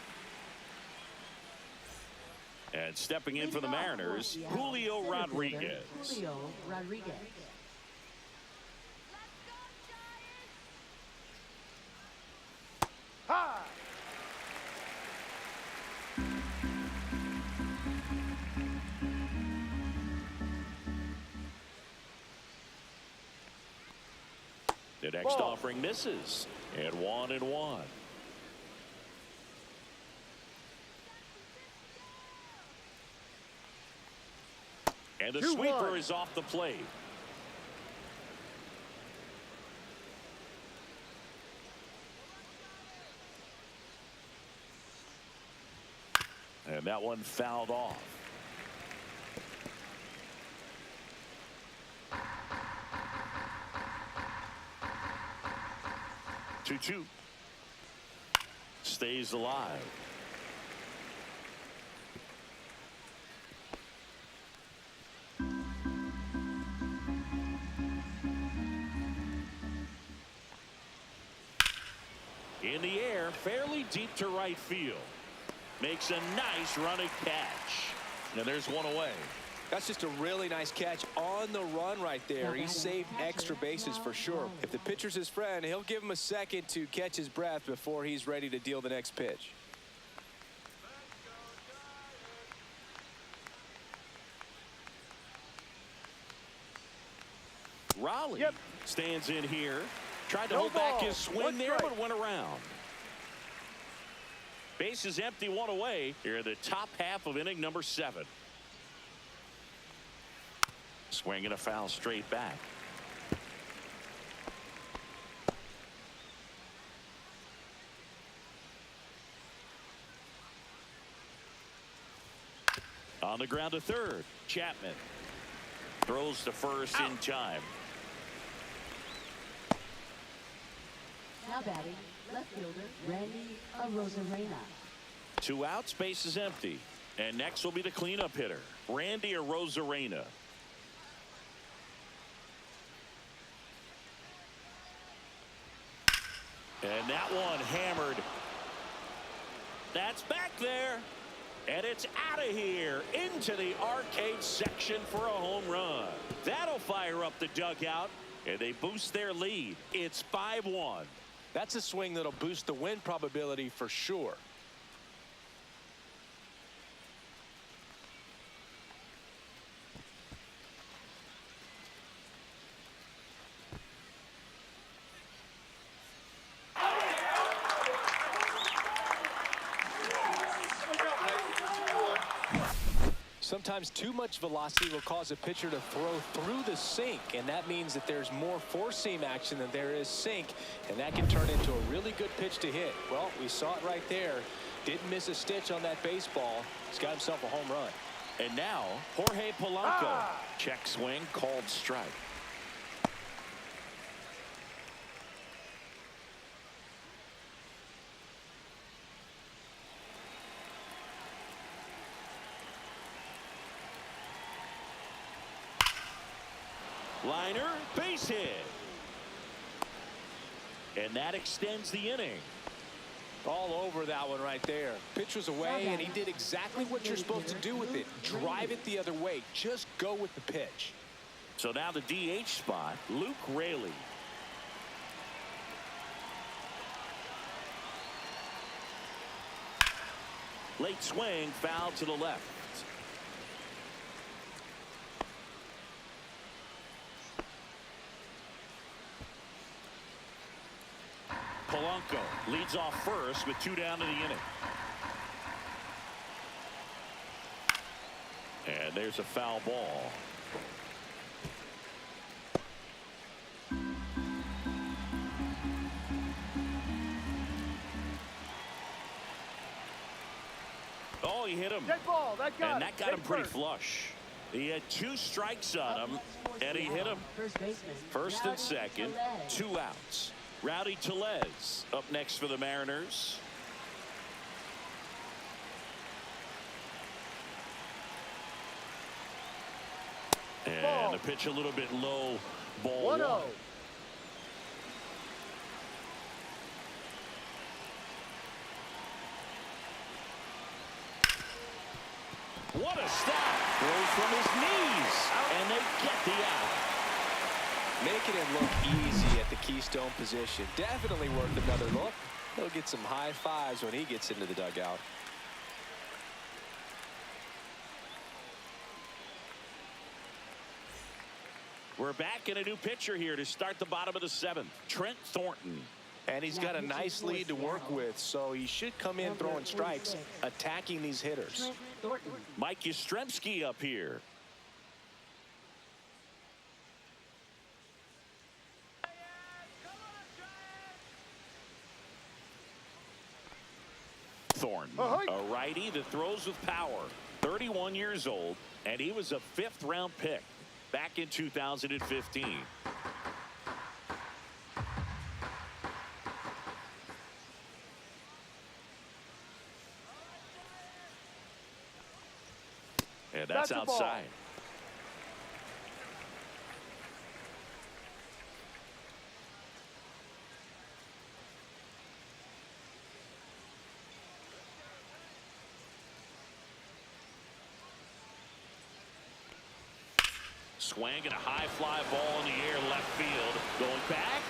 And stepping in for the Mariners, Julio Rodriguez. Julio Rodriguez. Ha! The next offering misses, and 1-1. And the sweeper is off the plate. And that one fouled off. Two. Stays alive. In the air, fairly deep to right field. Makes a nice running catch. And there's one away. That's just a really nice catch on the run right there. He saved extra bases for sure. If the pitcher's his friend, he'll give him a second to catch his breath before he's ready to deal the next pitch. Raleigh stands in here. Tried to hold back his swing there, but went around. Base is empty, one away. Here in the top half of inning number 7. Swinging a foul straight back. On the ground to third. Chapman throws to first in time. Now batting, left fielder Randy Arozarena. 2 outs, base is empty. And next will be the cleanup hitter, Randy Arozarena. And that one hammered. That's back there. And it's out of here into the arcade section for a home run. That'll fire up the dugout, and they boost their lead. It's 5-1. That's a swing that'll boost the win probability for sure. Sometimes too much velocity will cause a pitcher to throw through the sink, and that means that there's more four-seam action than there is sink, and that can turn into a really good pitch to hit. Well, we saw it right there. Didn't miss a stitch on that baseball. He's got himself a home run. And now Jorge Polanco. Check swing, called strike. Liner, base hit. And that extends the inning. All over that one right there. Pitch was away, and he did exactly what you're supposed to do with it. Drive it the other way. Just go with the pitch. So now the DH spot, Luke Raley. Late swing, foul to the left. Polanco leads off first with 2 down in the inning. And there's a foul ball. Oh, he hit him. Dead ball. That got And that got him. him pretty flush. He had 2 strikes on him, and he hit him. First and second, 2 outs. Rowdy Tellez up next for the Mariners. And the pitch a little bit low, ball 1. 1-0. What a stop. Throws from his knees, and they get the out. Making it look easy at the keystone position. Definitely worth another look. He'll get some high fives when he gets into the dugout. We're back in a new pitcher here to start the bottom of the 7th. Trent Thornton. And he's got a nice lead to work with, so he should come in throwing strikes, attacking these hitters. Mike Yastrzemski up here. Thornton, a righty that throws with power. 31 years old, and he was a 5th-round pick back in 2015. And that's outside. Swinging a high fly ball in the air left field. Going back.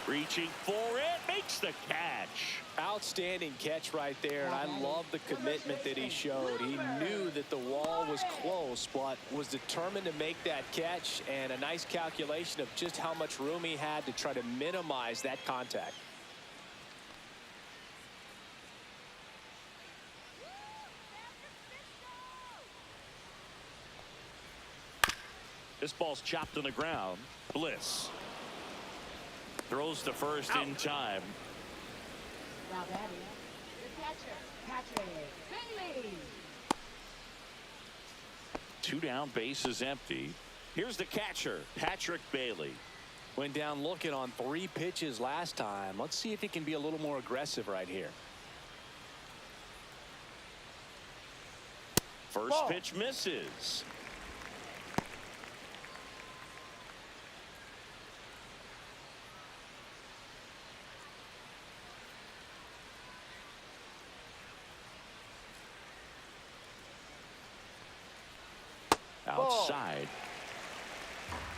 Reaching for it. Makes the catch. Outstanding catch right there, and I love the commitment that he showed. He knew that the wall was close, but was determined to make that catch, and a nice calculation of just how much room he had to try to minimize that contact. This ball's chopped on the ground. Bliss throws to first in time. Now batting, the catcher, Patrick Bailey. 2 down, bases empty. Here's the catcher, Patrick Bailey. Went down looking on 3 pitches last time. Let's see if he can be a little more aggressive right here. First pitch misses. Outside.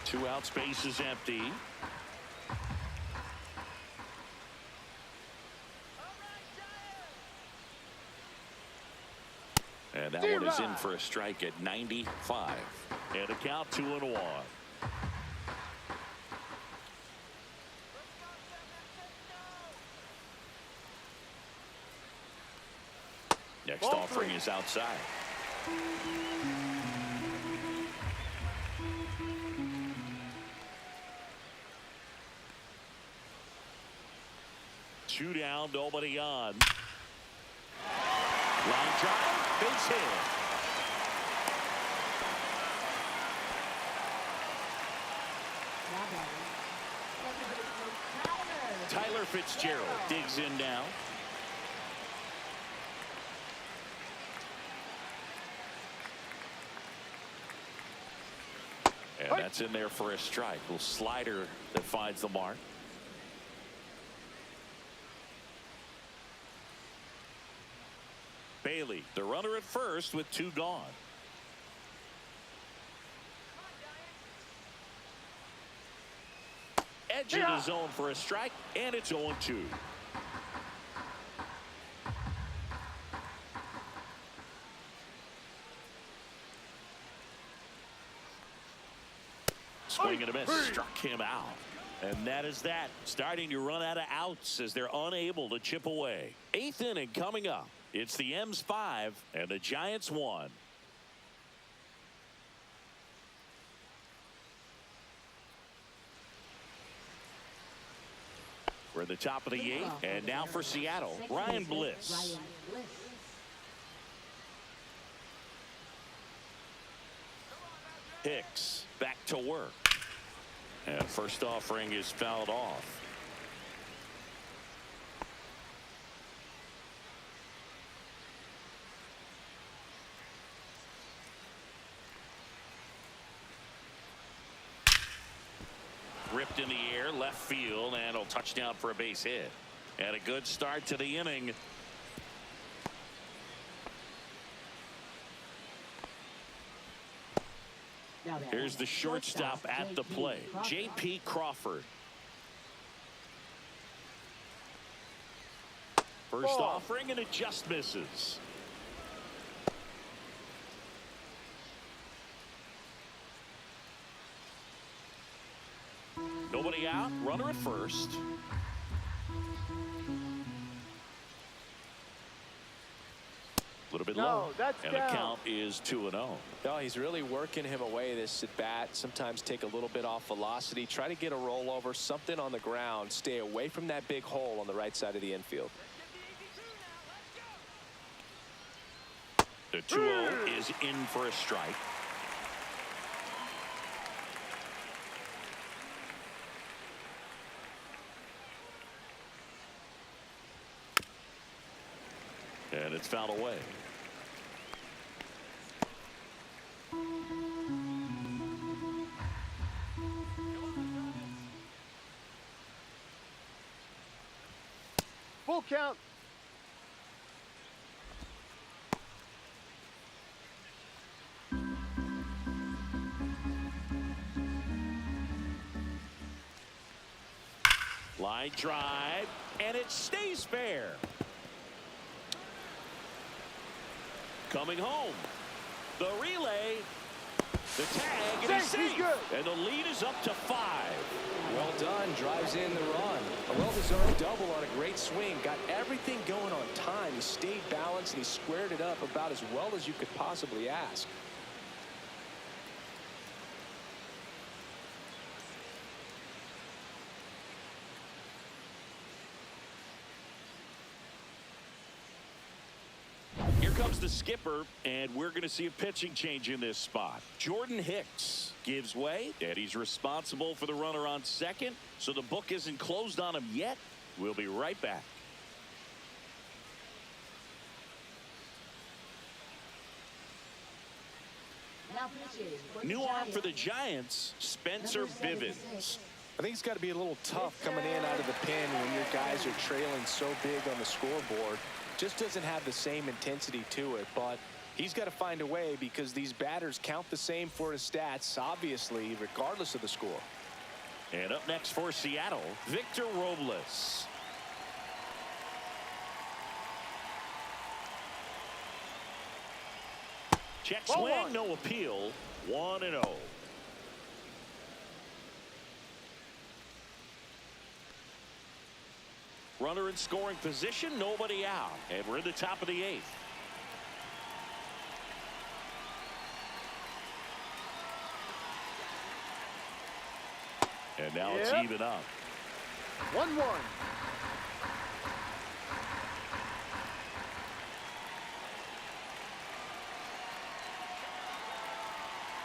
2 outs, bases empty. And that one is in for a strike at 95. And a count 2-1. Next offering is outside. Two down, nobody on. Line drive, base hit. Now batting, Tyler Fitzgerald digs in now. And And that's in there for a strike. Little slider that finds the mark. Bailey, the runner at first with 2 gone. Edge of the zone for a strike, and it's 0-2. Swing and a miss. Struck him out. And that is that. Starting to run out of outs as they're unable to chip away. 8th inning coming up. It's the M's 5 and the Giants 1. We're at the top of the 8th, and now for Seattle, Ryan Bliss. Hicks back to work. And first offering is fouled off. Ripped in the air, left field, and a touchdown for a base hit. And a good start to the inning. Here's the shortstop at the plate, J.P. Crawford. First offering, and it just misses. Nobody out, runner at first. A little bit low, and the count is 2-0. No, he's really working him away this at bat. Sometimes take a little bit off velocity, try to get a rollover, something on the ground, stay away from that big hole on the right side of the infield. The 2-0 is in for a strike. And it's fouled away. Full count. Line drive, and it stays fair. Coming home. The relay. The tag, and he's safe. And the lead is up to 5. Well done. Drives in the run. A well-deserved double on a great swing. Got everything going on time. He stayed balanced, and he squared it up about as well as you could possibly ask. Comes the skipper, and we're going to see a pitching change in this spot. Jordan Hicks gives way, and he's responsible for the runner on second, so the book isn't closed on him yet. We'll be right back. New arm for the Giants, Spencer Bivens. I think it's got to be a little tough coming in out of the pen when your guys are trailing so big on the scoreboard. Just doesn't have the same intensity to it, but he's got to find a way because these batters count the same for his stats, obviously, regardless of the score. And up next for Seattle, Victor Robles. Check swing, no appeal, 1-0. Runner in scoring position, nobody out, and we're in the top of the 8th. And now it's even up. 1-1.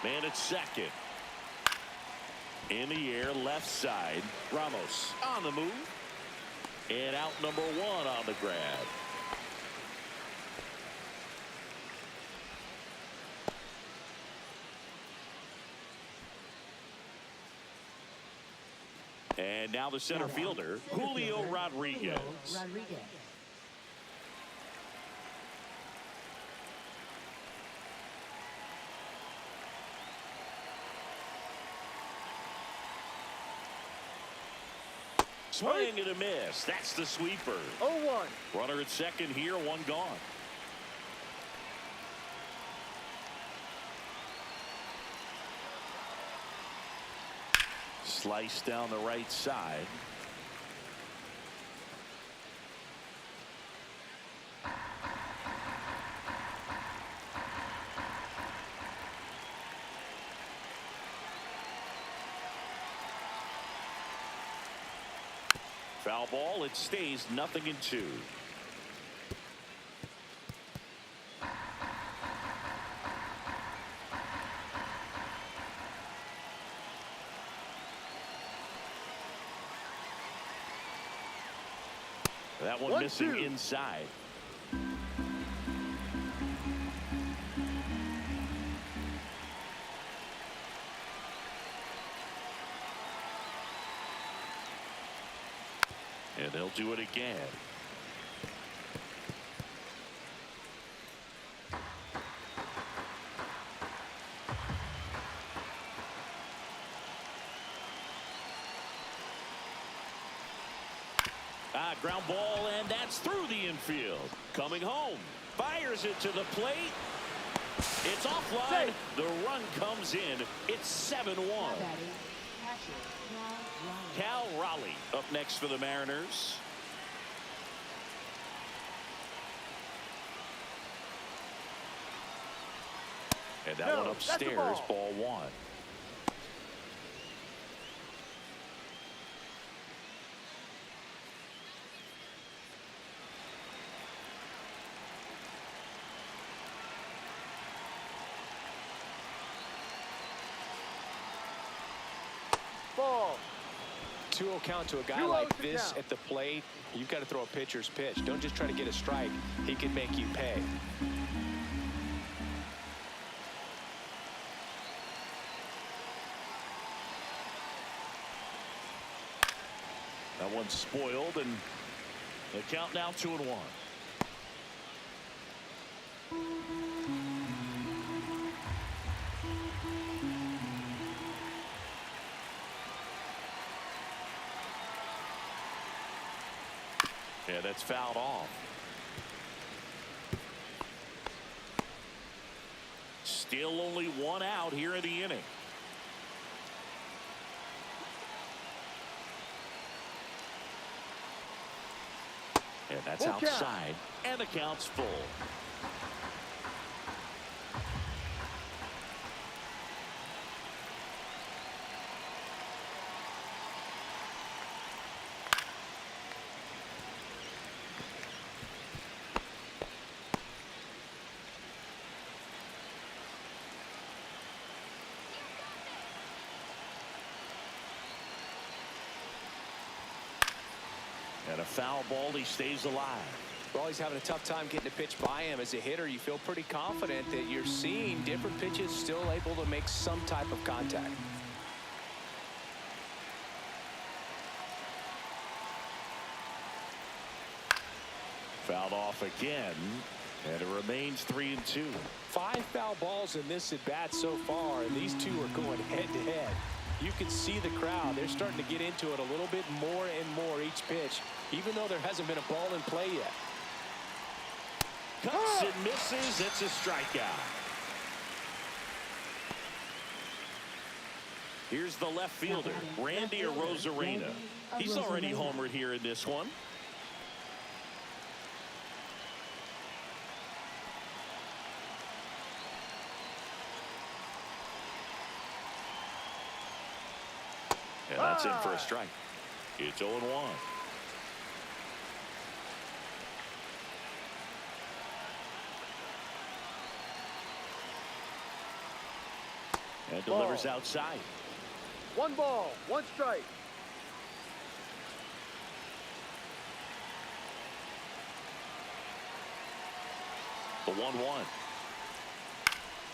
Man at second. In the air, left side. Ramos on the move. And out number 1 on the grab. And now the center fielder, Julio Rodriguez. Rodriguez. Swing and a miss. That's the sweeper. 0-1. Runner at second here, one gone. Slice down the right side. Foul ball. It stays 0-2. That one missing inside. And they'll do it again. Ground ball, and that's through the infield. Coming home. Fires it to the plate. It's offline. The run comes in. It's 7-1. Cal Raleigh up next for the Mariners. And that one upstairs, ball one. Ball. 2-0 count to a guy like this at the plate. You've got to throw a pitcher's pitch. Don't just try to get a strike. He can make you pay. That one's spoiled, and the count now 2-1. Yeah, that's fouled off. Still only one out here in the inning. And that's outside, and the count's full. And a foul ball, he stays alive. Well, he's having a tough time getting a pitch by him. As a hitter, you feel pretty confident that you're seeing different pitches still able to make some type of contact. Fouled off again, and it remains 3-2. 5 foul balls in this at bat so far, and these two are going head to head. You can see the crowd. They're starting to get into it a little bit more and more each pitch, even though there hasn't been a ball in play yet. Cuts and misses. It's a strikeout. Here's the left fielder, Randy Arozarena. He's already homered here in this one. And that's in for a strike. It's 0-1. And delivers outside. 1 ball, 1 strike. The 1-1.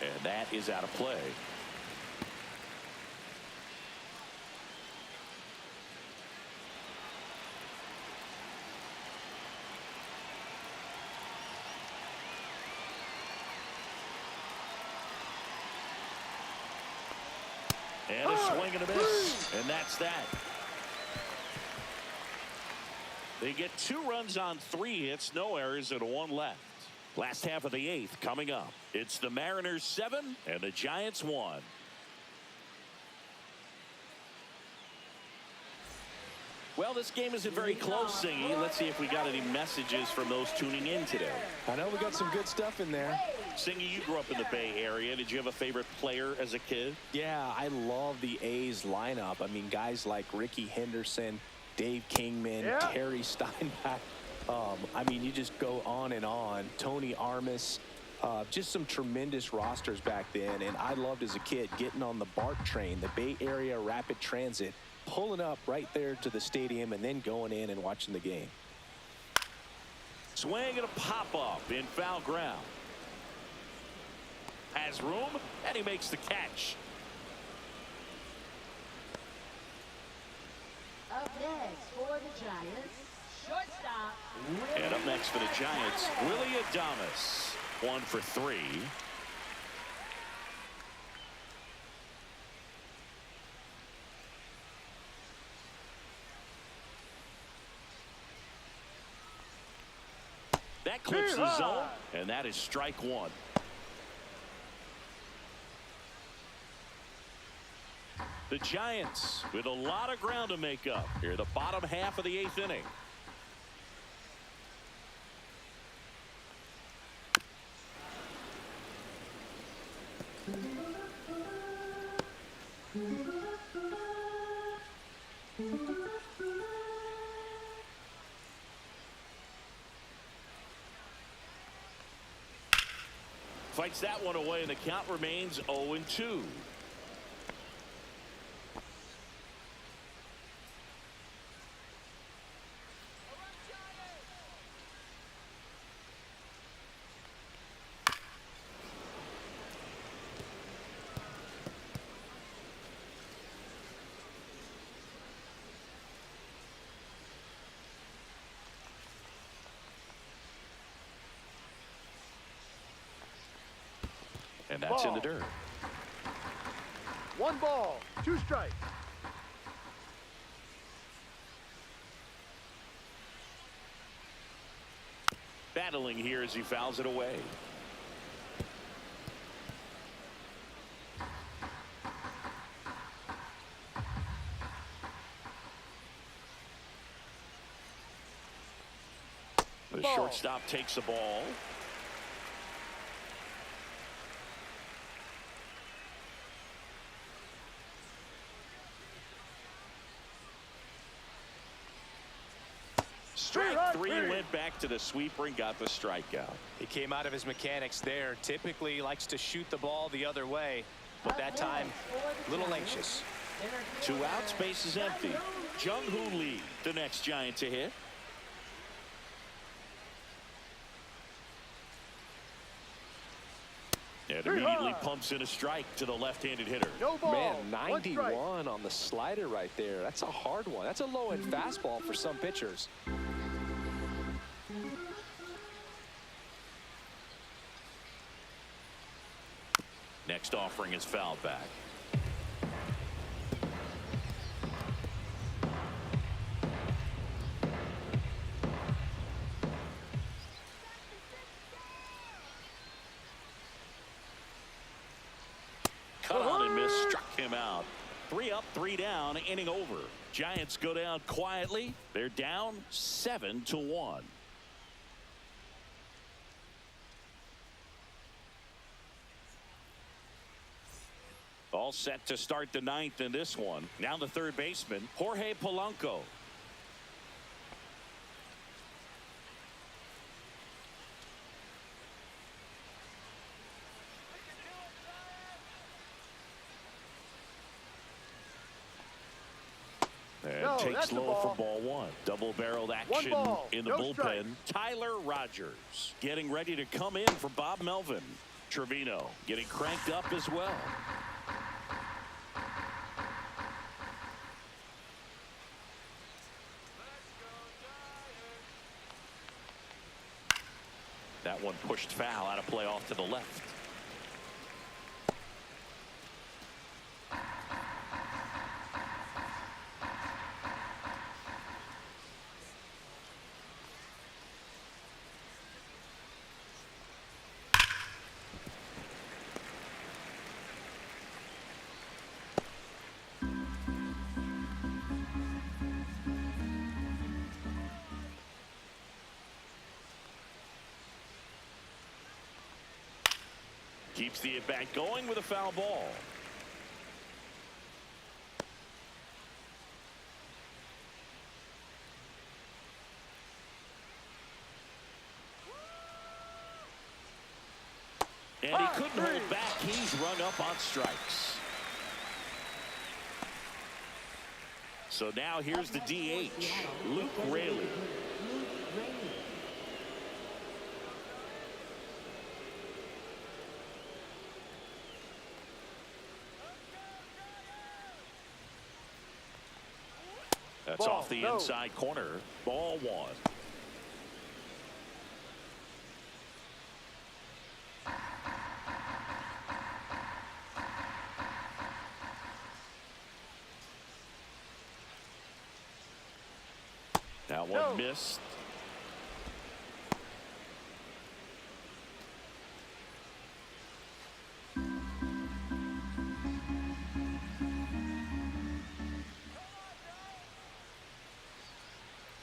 And that is out of play. And a swing and a miss. And that's that. They get 2 runs on 3 hits, no errors, and 1 left. Last half of the 8th coming up. It's the Mariners 7 and the Giants 1. Well, this game isn't very close, Singy. Let's see if we got any messages from those tuning in today. I know we got some good stuff in there. Singy, you grew up in the Bay Area. Did you have a favorite player as a kid? Yeah, I love the A's lineup. I mean, guys like Ricky Henderson, Dave Kingman, Terry Steinbach. I mean, you just go on and on. Tony Armas. Just some tremendous rosters back then. And I loved as a kid getting on the BART train, the Bay Area Rapid Transit, pulling up right there to the stadium and then going in and watching the game. Swing and a pop-up in foul ground. Has room, and he makes the catch. Up next for the Giants, shortstop. And up next for the Giants, Willie Adames. 1 for 3. That clips the zone, and that is strike 1. The Giants with a lot of ground to make up here, the bottom half of the 8th inning. Fights that one away, and the count remains 0-2. And that's in the dirt. 1 ball, 2 strikes. Battling here as he fouls it away. The shortstop takes the ball. Strike 3, went back to the sweeper and got the strikeout. He came out of his mechanics there. Typically likes to shoot the ball the other way, but that time a little anxious. 2 outs, base is empty. Jung-Hoo Lee, the next Giant to hit. And immediately pumps in a strike to the left-handed hitter. No ball. Man, 91 on the slider right there. That's a hard one. That's a low-end fastball for some pitchers. Next offering is fouled back. Cut on and miss, struck him out. 3 up, 3 down, inning over. Giants go down quietly. They're down 7-1. All set to start the 9th in this one. Now the third baseman, Jorge Polanco. And takes low for ball 1. Double-barreled action in the bullpen. Strike. Tyler Rogers getting ready to come in for Bob Melvin. Trevino getting cranked up as well. That one pushed foul, out of play off to the left. Keeps the at-bat going with a foul ball. And he couldn't hold back. He's rung up on strikes. So now here's the DH, Luke Raley. That's off the inside corner. Ball 1. That one missed.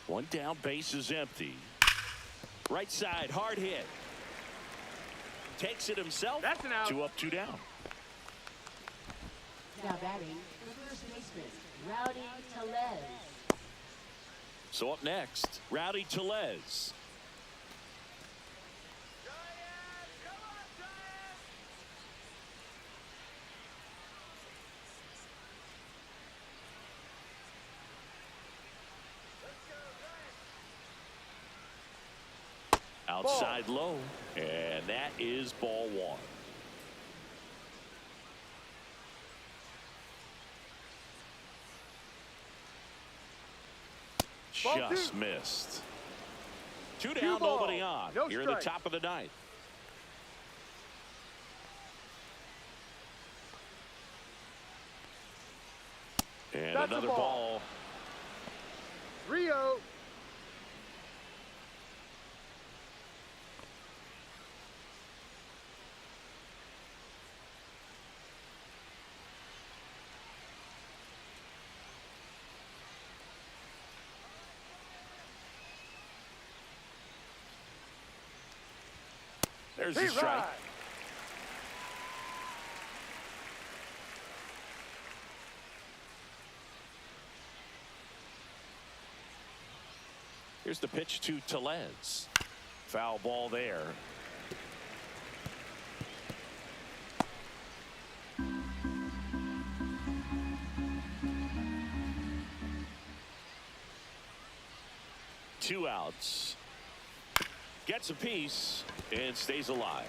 One down, base is empty. Right side, hard hit. Takes it himself. That's an out. 2 up, 2 down. Now batting, the first baseman, Rowdy Tellez. So up next, Rowdy Tellez. Outside low, and that is ball 1. Just missed. 2 down, nobody on. Here in the top of the 9th. And That's another a ball. 3-0. There's the strike. Here's the pitch to Tellez. Foul ball there. Two outs. Gets a piece and stays alive.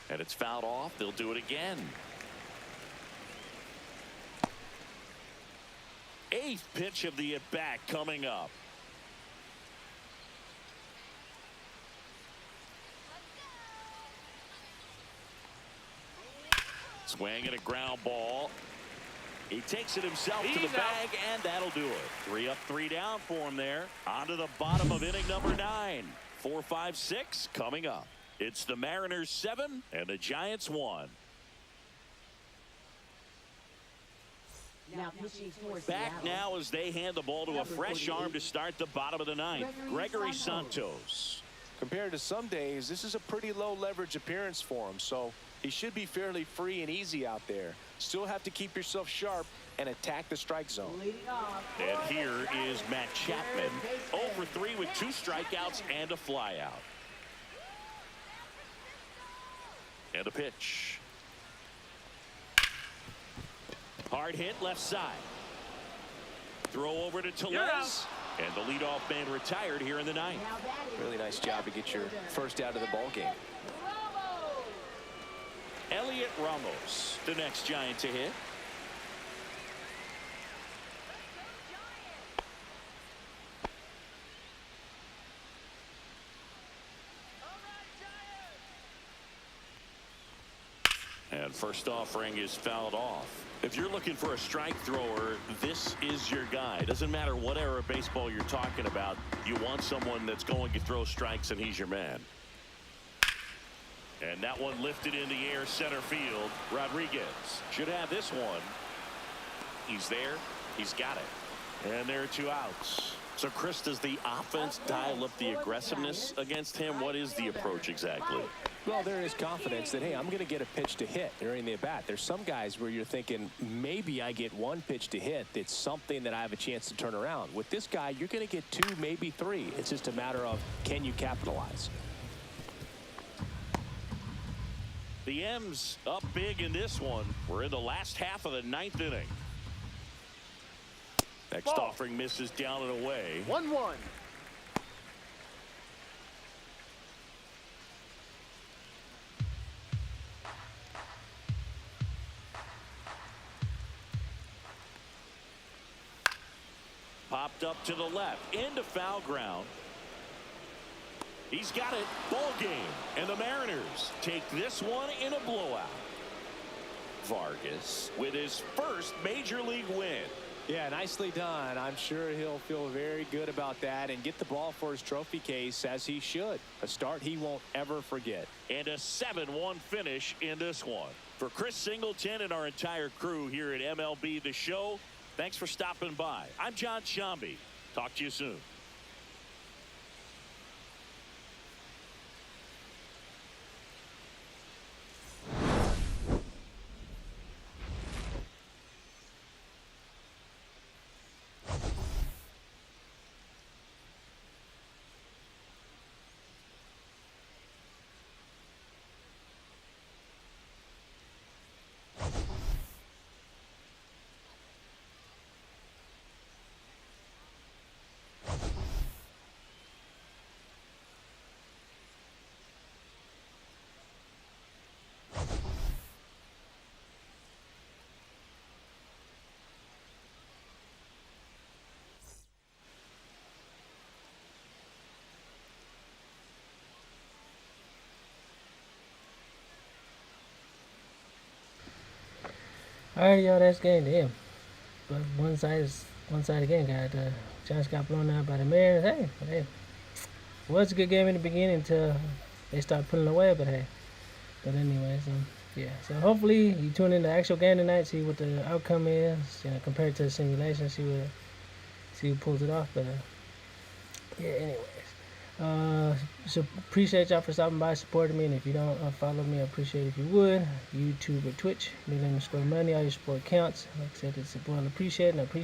And it's fouled off. They'll do it again. 8th pitch of the at-bat coming up. Swing and a ground ball. He takes it himself to the bag, and that'll do it. 3 up, 3 down for him there. On to the bottom of inning number 9. 4, 5, 6 coming up. It's the Mariners 7 and the Giants 1. Now pitching for Back Seattle. now as they hand the ball to a fresh arm to start the bottom of the 9th. Gregory Santos. Compared to some days, this is a pretty low leverage appearance for him, so he should be fairly free and easy out there. Still have to keep yourself sharp and attack the strike zone. Leading off, And here is Matt Chapman. 0 for 3 with 2 strikeouts and a flyout. And a pitch. Hard hit left side. Throw over to Tellez. And the leadoff man retired here in the 9th. now batting. Really nice job to get your first out of the ball game. Elliot Ramos, the next Giant to hit. And first offering is fouled off. If you're looking for a strike thrower, this is your guy. Doesn't matter what era of baseball you're talking about. You want someone that's going to throw strikes, and he's your man. And that one lifted in the air center field. Rodriguez should have this one. He's there. He's got it. And there are 2 outs. So, Chris, does the offense dial up the aggressiveness against him? What is the approach exactly? Well, there is confidence that, hey, I'm going to get a pitch to hit during the at-bat. There's some guys where you're thinking, maybe I get 1 pitch to hit. It's something that I have a chance to turn around. With this guy, you're going to get 2, maybe 3. It's just a matter of, can you capitalize? The M's up big in this one. We're in the last half of the 9th inning. Next offering misses down and away. 1-1. Popped up to the left into foul ground. He's got it. Ball game. And the Mariners take this one in a blowout. Vargas with his first major league win. Yeah, nicely done. I'm sure he'll feel very good about that and get the ball for his trophy case, as he should. A start he won't ever forget. And a 7-1 finish in this one. For Chris Singleton and our entire crew here at MLB The Show, thanks for stopping by. I'm John Shambi. Talk to you soon. Alright, y'all, that's game. Damn. But one side again got Giants got blown out by the Mariners. Hey, it was a good game in the beginning until they start pulling away. But hey, anyways, yeah. So hopefully you tune in the actual game tonight, see what the outcome is, compared to the simulation, see who pulls it off. But yeah, anyways. So appreciate y'all for stopping by, supporting me, and if you don't follow me, I appreciate it if you would. YouTube or Twitch, $1,000,000 money. All your support counts. Like I said, it's well appreciated, and I appreciate